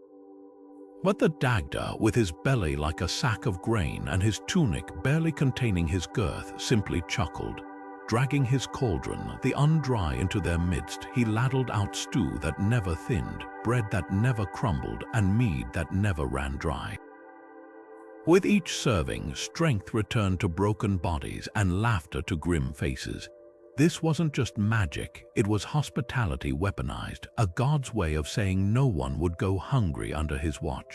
But the Dagda, with his belly like a sack of grain and his tunic barely containing his girth, simply chuckled. Dragging his cauldron, the undry, into their midst, he ladled out stew that never thinned, bread that never crumbled, and mead that never ran dry. With each serving, strength returned to broken bodies and laughter to grim faces. This wasn't just magic, it was hospitality weaponized, a god's way of saying no one would go hungry under his watch.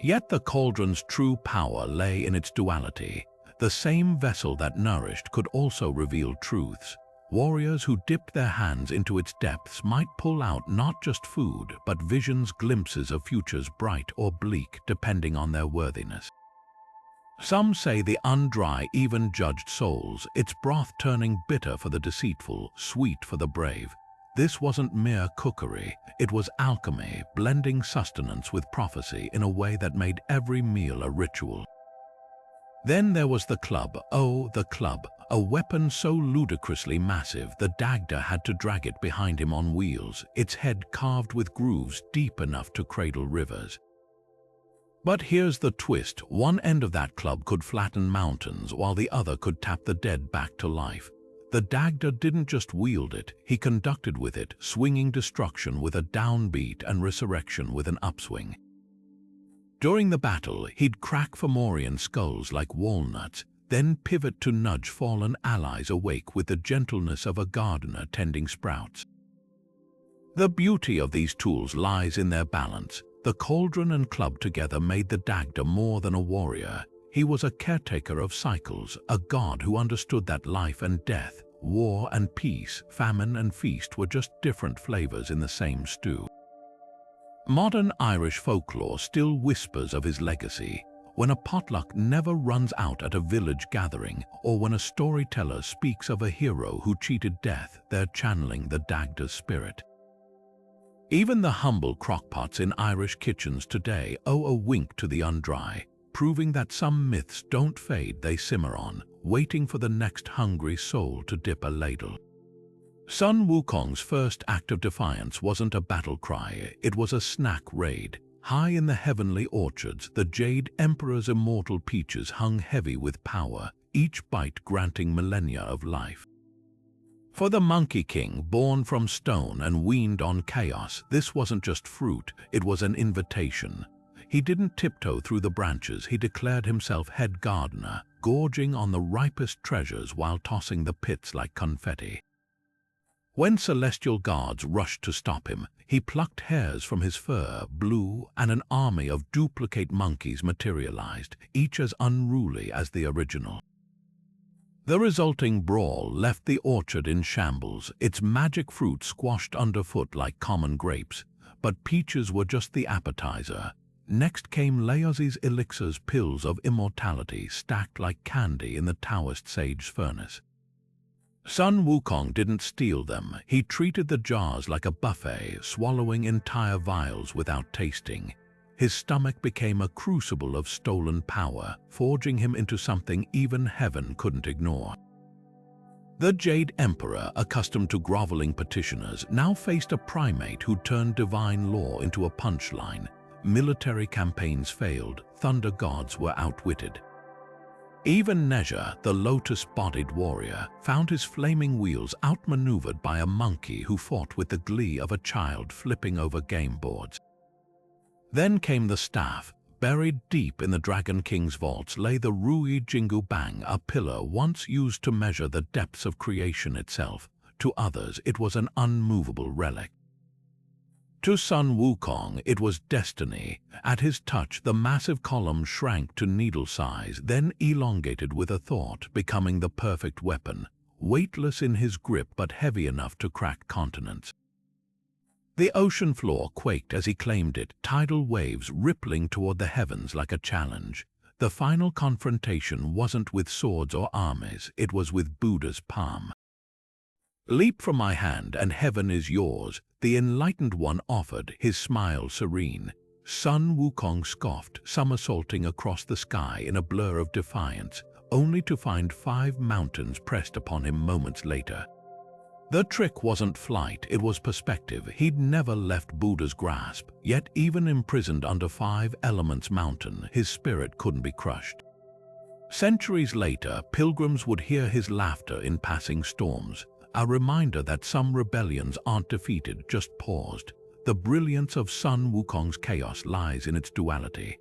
Yet the cauldron's true power lay in its duality. The same vessel that nourished could also reveal truths. Warriors who dipped their hands into its depths might pull out not just food, but visions, glimpses of futures bright or bleak, depending on their worthiness. Some say the undry even judged souls, its broth turning bitter for the deceitful, sweet for the brave. This wasn't mere cookery, it was alchemy, blending sustenance with prophecy in a way that made every meal a ritual. Then there was the club, oh, the club, a weapon so ludicrously massive the Dagda had to drag it behind him on wheels, its head carved with grooves deep enough to cradle rivers. But here's the twist, one end of that club could flatten mountains while the other could tap the dead back to life. The Dagda didn't just wield it, he conducted with it, swinging destruction with a downbeat and resurrection with an upswing. During the battle, he'd crack Fomorian skulls like walnuts, then pivot to nudge fallen allies awake with the gentleness of a gardener tending sprouts. The beauty of these tools lies in their balance. The cauldron and club together made the Dagda more than a warrior. He was a caretaker of cycles, a god who understood that life and death, war and peace, famine and feast were just different flavors in the same stew. Modern Irish folklore still whispers of his legacy, when a potluck never runs out at a village gathering, or when a storyteller speaks of a hero who cheated death, they're channeling the Dagda's spirit. Even the humble crockpots in Irish kitchens today owe a wink to the undry, proving that some myths don't fade, they simmer on, waiting for the next hungry soul to dip a ladle. Sun Wukong's first act of defiance wasn't a battle cry, it was a snack raid. High in the heavenly orchards, the Jade Emperor's immortal peaches hung heavy with power, each bite granting millennia of life. For the Monkey King, born from stone and weaned on chaos, this wasn't just fruit, it was an invitation. He didn't tiptoe through the branches, he declared himself head gardener, gorging on the ripest treasures while tossing the pits like confetti. When celestial guards rushed to stop him, he plucked hairs from his fur, blew, and an army of duplicate monkeys materialized, each as unruly as the original. The resulting brawl left the orchard in shambles, its magic fruit squashed underfoot like common grapes. But peaches were just the appetizer. Next came Laozi's elixirs, pills of immortality stacked like candy in the Taoist sage's furnace. Sun Wukong didn't steal them, he treated the jars like a buffet, swallowing entire vials without tasting. His stomach became a crucible of stolen power, forging him into something even heaven couldn't ignore. The Jade Emperor, accustomed to groveling petitioners, now faced a primate who turned divine law into a punchline. Military campaigns failed, thunder gods were outwitted. Even Nezha, the lotus-bodied warrior, found his flaming wheels outmaneuvered by a monkey who fought with the glee of a child flipping over game boards. Then came the staff. Buried deep in the Dragon King's vaults lay the Rui Jingu Bang, a pillar once used to measure the depths of creation itself. To others, it was an unmovable relic. To Sun Wukong, it was destiny. At his touch, the massive column shrank to needle size, then elongated with a thought, becoming the perfect weapon, weightless in his grip but heavy enough to crack continents. The ocean floor quaked as he claimed it, tidal waves rippling toward the heavens like a challenge. The final confrontation wasn't with swords or armies, it was with Buddha's palm. "Leap from my hand and heaven is yours," the enlightened one offered, his smile serene. Sun Wukong scoffed, somersaulting across the sky in a blur of defiance, only to find 5 mountains pressed upon him moments later. The trick wasn't flight, it was perspective. He'd never left Buddha's grasp, yet even imprisoned under 5 elements mountain, his spirit couldn't be crushed. Centuries later, pilgrims would hear his laughter in passing storms, a reminder that some rebellions aren't defeated, just paused. The brilliance of Sun Wukong's chaos lies in its duality.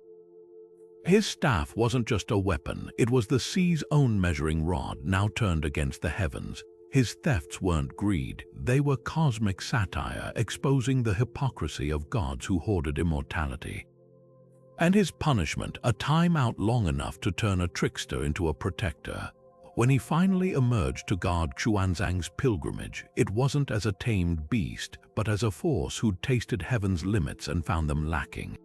His staff wasn't just a weapon, it was the sea's own measuring rod, now turned against the heavens. His thefts weren't greed, they were cosmic satire, exposing the hypocrisy of gods who hoarded immortality. And his punishment, a time out long enough to turn a trickster into a protector. When he finally emerged to guard Xuanzang's pilgrimage, it wasn't as a tamed beast, but as a force who'd tasted heaven's limits and found them lacking.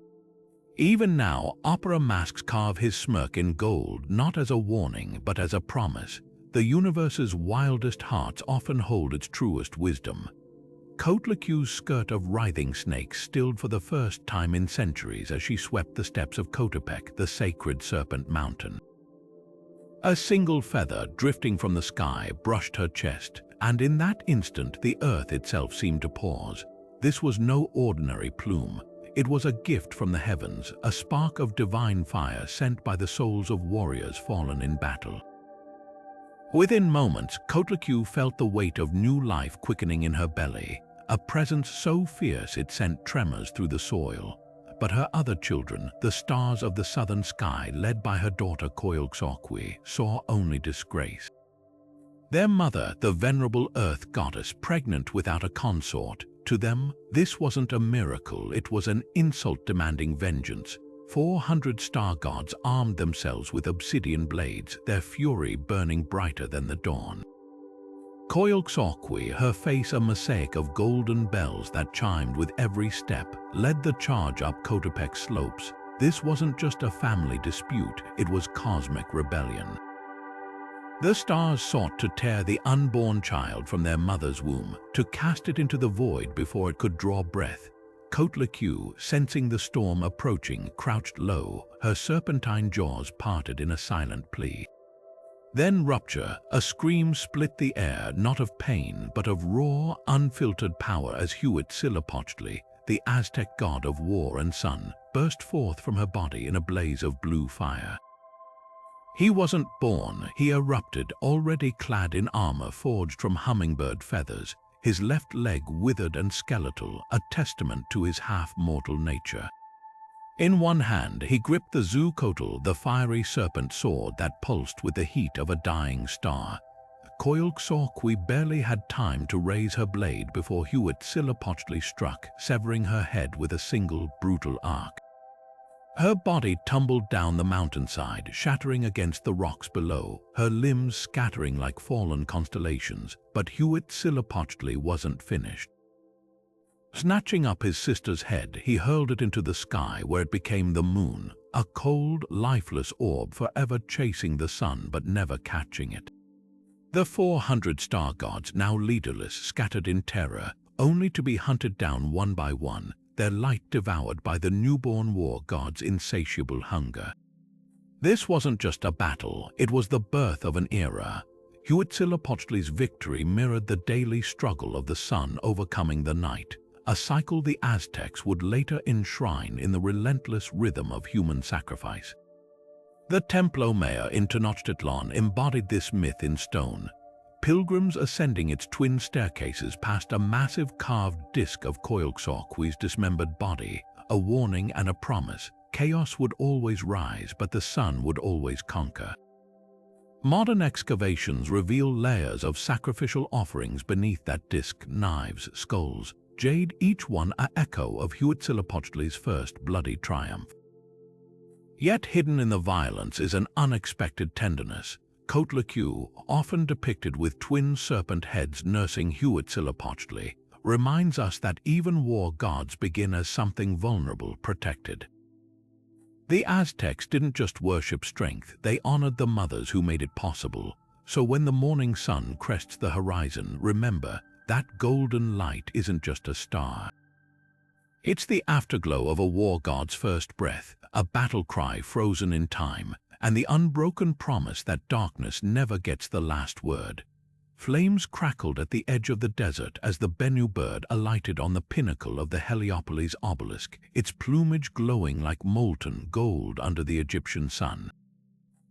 Even now, opera masks carve his smirk in gold, not as a warning, but as a promise. The universe's wildest hearts often hold its truest wisdom. Kotlaku's skirt of writhing snakes stilled for the first time in centuries as she swept the steps of Kotepec, the sacred serpent mountain. A single feather drifting from the sky brushed her chest, and in that instant the earth itself seemed to pause. This was no ordinary plume. It was a gift from the heavens, a spark of divine fire sent by the souls of warriors fallen in battle. Within moments, Kotlaku felt the weight of new life quickening in her belly, a presence so fierce it sent tremors through the soil. But her other children, the stars of the southern sky led by her daughter Koyalxauhqui, saw only disgrace. Their mother, the venerable earth goddess, pregnant without a consort, to them, this wasn't a miracle, it was an insult demanding vengeance. 400 star gods armed themselves with obsidian blades, their fury burning brighter than the dawn. Koyalxauhqui, her face a mosaic of golden bells that chimed with every step, led the charge up Kotepec slopes. This wasn't just a family dispute, it was cosmic rebellion. The stars sought to tear the unborn child from their mother's womb, to cast it into the void before it could draw breath. Kotlaku, sensing the storm approaching, crouched low, her serpentine jaws parted in a silent plea. Then rupture, a scream split the air, not of pain, but of raw, unfiltered power as Huitzilopochtli, the Aztec god of war and sun, burst forth from her body in a blaze of blue fire. He wasn't born, he erupted, already clad in armor forged from hummingbird feathers, his left leg withered and skeletal, a testament to his half-mortal nature. In one hand, he gripped the Zucotl, the fiery serpent sword that pulsed with the heat of a dying star. Coilxauhqui barely had time to raise her blade before Huitzilopochtli struck, severing her head with a single brutal arc. Her body tumbled down the mountainside, shattering against the rocks below, her limbs scattering like fallen constellations, but Huitzilopochtli wasn't finished. Snatching up his sister's head, he hurled it into the sky where it became the moon, a cold, lifeless orb forever chasing the sun but never catching it. The 400 star gods, now leaderless, scattered in terror, only to be hunted down one by one, their light devoured by the newborn war god's insatiable hunger. This wasn't just a battle, it was the birth of an era. Huitzilopochtli's victory mirrored the daily struggle of the sun overcoming the night, a cycle the Aztecs would later enshrine in the relentless rhythm of human sacrifice. The Templo Mayor in Tenochtitlan embodied this myth in stone, pilgrims ascending its twin staircases past a massive carved disc of Coilxauhqui's dismembered body, a warning and a promise. Chaos would always rise, but the sun would always conquer. Modern excavations reveal layers of sacrificial offerings beneath that disc: knives, skulls, jade, each one an echo of Huitzilopochtli's first bloody triumph. Yet hidden in the violence is an unexpected tenderness. Coatlicue, often depicted with twin serpent heads nursing Huitzilopochtli, reminds us that even war gods begin as something vulnerable, protected. The Aztecs didn't just worship strength, they honored the mothers who made it possible. So when the morning sun crests the horizon, remember, that golden light isn't just a star. It's the afterglow of a war god's first breath, a battle cry frozen in time, and the unbroken promise that darkness never gets the last word. Flames crackled at the edge of the desert as the Bennu bird alighted on the pinnacle of the Heliopolis obelisk, its plumage glowing like molten gold under the Egyptian sun.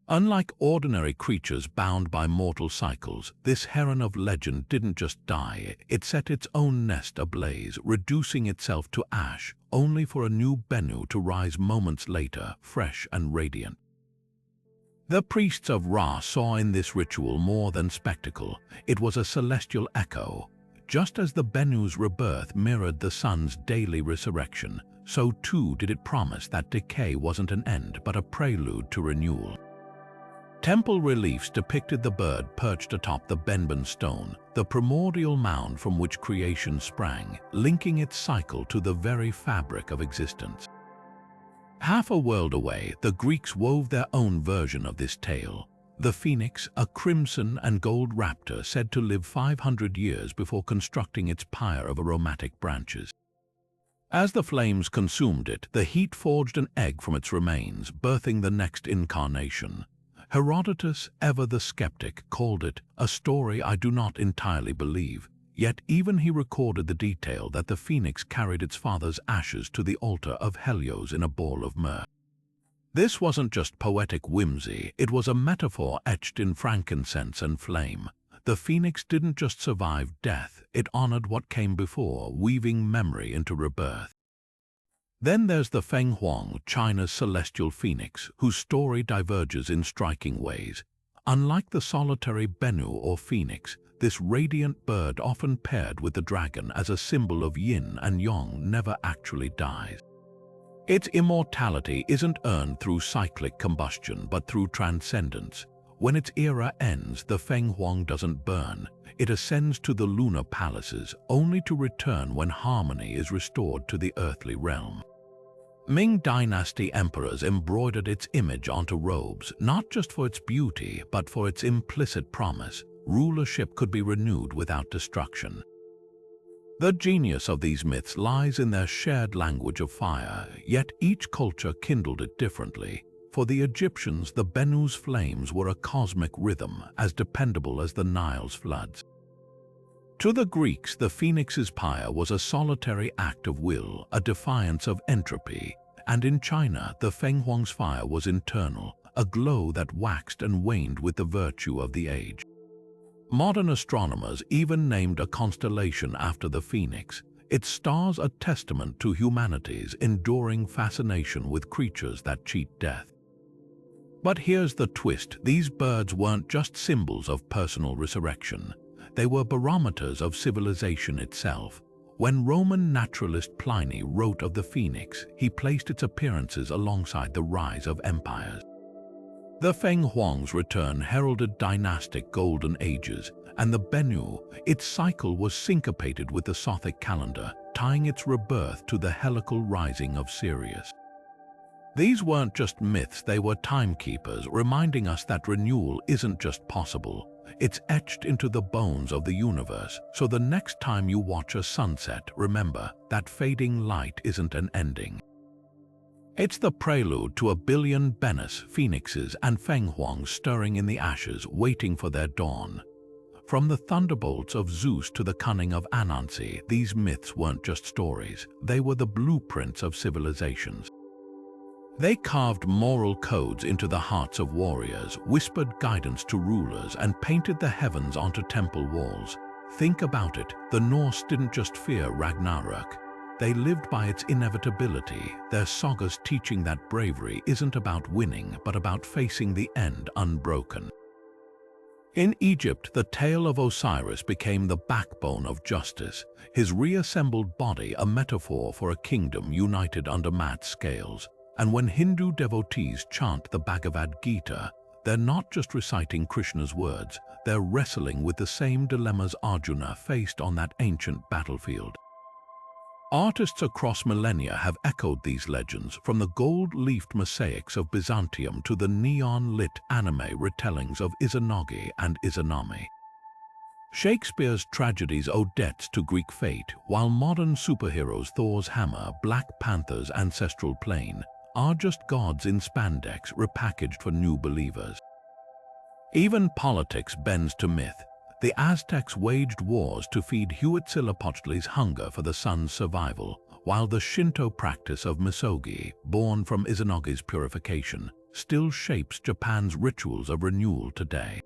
Unlike ordinary creatures bound by mortal cycles, this heron of legend didn't just die, it set its own nest ablaze, reducing itself to ash, only for a new Bennu to rise moments later, fresh and radiant. The priests of Ra saw in this ritual more than spectacle, it was a celestial echo. Just as the Bennu's rebirth mirrored the sun's daily resurrection, so too did it promise that decay wasn't an end but a prelude to renewal. Temple reliefs depicted the bird perched atop the Benben stone, the primordial mound from which creation sprang, linking its cycle to the very fabric of existence. Half a world away, the Greeks wove their own version of this tale. The phoenix, a crimson and gold raptor said to live 500 years before constructing its pyre of aromatic branches. As the flames consumed it, the heat forged an egg from its remains, birthing the next incarnation. Herodotus, ever the skeptic, called it a story I do not entirely believe, yet even he recorded the detail that the phoenix carried its father's ashes to the altar of Helios in a ball of myrrh. This wasn't just poetic whimsy, it was a metaphor etched in frankincense and flame. The phoenix didn't just survive death, it honored what came before, weaving memory into rebirth. Then there's the Feng Huang, China's celestial phoenix, whose story diverges in striking ways. Unlike the solitary Bennu or phoenix, this radiant bird, often paired with the dragon as a symbol of yin and yang, never actually dies. Its immortality isn't earned through cyclic combustion but through transcendence. When its era ends, the Feng Huang doesn't burn. It ascends to the lunar palaces, only to return when harmony is restored to the earthly realm. Ming Dynasty emperors embroidered its image onto robes, not just for its beauty, but for its implicit promise: rulership could be renewed without destruction. The genius of these myths lies in their shared language of fire, yet each culture kindled it differently. For the Egyptians, the Benu's flames were a cosmic rhythm as dependable as the Nile's floods. To the Greeks, the phoenix's pyre was a solitary act of will, a defiance of entropy, and in China, the Fenghuang's fire was internal, a glow that waxed and waned with the virtue of the age. Modern astronomers even named a constellation after the phoenix, its stars a testament to humanity's enduring fascination with creatures that cheat death. But here's the twist: these birds weren't just symbols of personal resurrection. They were barometers of civilization itself. When Roman naturalist Pliny wrote of the phoenix, he placed its appearances alongside the rise of empires. The Feng Huang's return heralded dynastic golden ages, and the Bennu, its cycle was syncopated with the Sothic calendar, tying its rebirth to the heliacal rising of Sirius. These weren't just myths, they were timekeepers, reminding us that renewal isn't just possible, it's etched into the bones of the universe. So the next time you watch a sunset, remember that fading light isn't an ending. It's the prelude to a billion Benus, phoenixes, and Fenghuangs stirring in the ashes, waiting for their dawn. From the thunderbolts of Zeus to the cunning of Anansi, these myths weren't just stories, they were the blueprints of civilizations. They carved moral codes into the hearts of warriors, whispered guidance to rulers, and painted the heavens onto temple walls. Think about it, the Norse didn't just fear Ragnarök. They lived by its inevitability, their sagas teaching that bravery isn't about winning, but about facing the end unbroken. In Egypt, the tale of Osiris became the backbone of justice, his reassembled body a metaphor for a kingdom united under Mat's scales. And when Hindu devotees chant the Bhagavad Gita, they're not just reciting Krishna's words, they're wrestling with the same dilemmas Arjuna faced on that ancient battlefield. Artists across millennia have echoed these legends, from the gold-leafed mosaics of Byzantium to the neon-lit anime retellings of Izanagi and Izanami. Shakespeare's tragedies owe debts to Greek fate, while modern superheroes Thor's hammer, Black Panther's ancestral plane, are just gods in spandex repackaged for new believers. Even politics bends to myth. The Aztecs waged wars to feed Huitzilopochtli's hunger for the sun's survival, while the Shinto practice of misogi, born from Izanagi's purification, still shapes Japan's rituals of renewal today.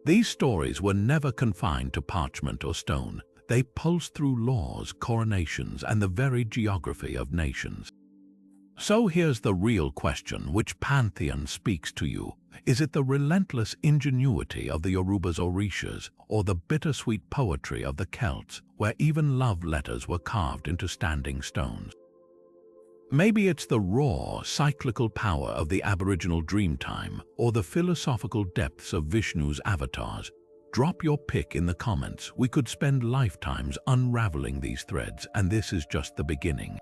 These stories were never confined to parchment or stone. They pulsed through laws, coronations, and the very geography of nations. So here's the real question: which pantheon speaks to you? Is it the relentless ingenuity of the Yoruba's Orishas, or the bittersweet poetry of the Celts, where even love letters were carved into standing stones? Maybe it's the raw, cyclical power of the Aboriginal Dreamtime, or the philosophical depths of Vishnu's avatars. Drop your pick in the comments. We could spend lifetimes unraveling these threads, and this is just the beginning.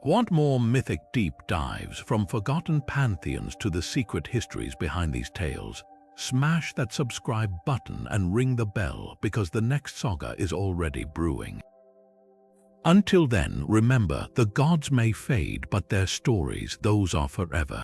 Want more mythic deep dives, from forgotten pantheons to the secret histories behind these tales? Smash that subscribe button and ring the bell, because the next saga is already brewing. Until then, remember, the gods may fade, but their stories, those are forever.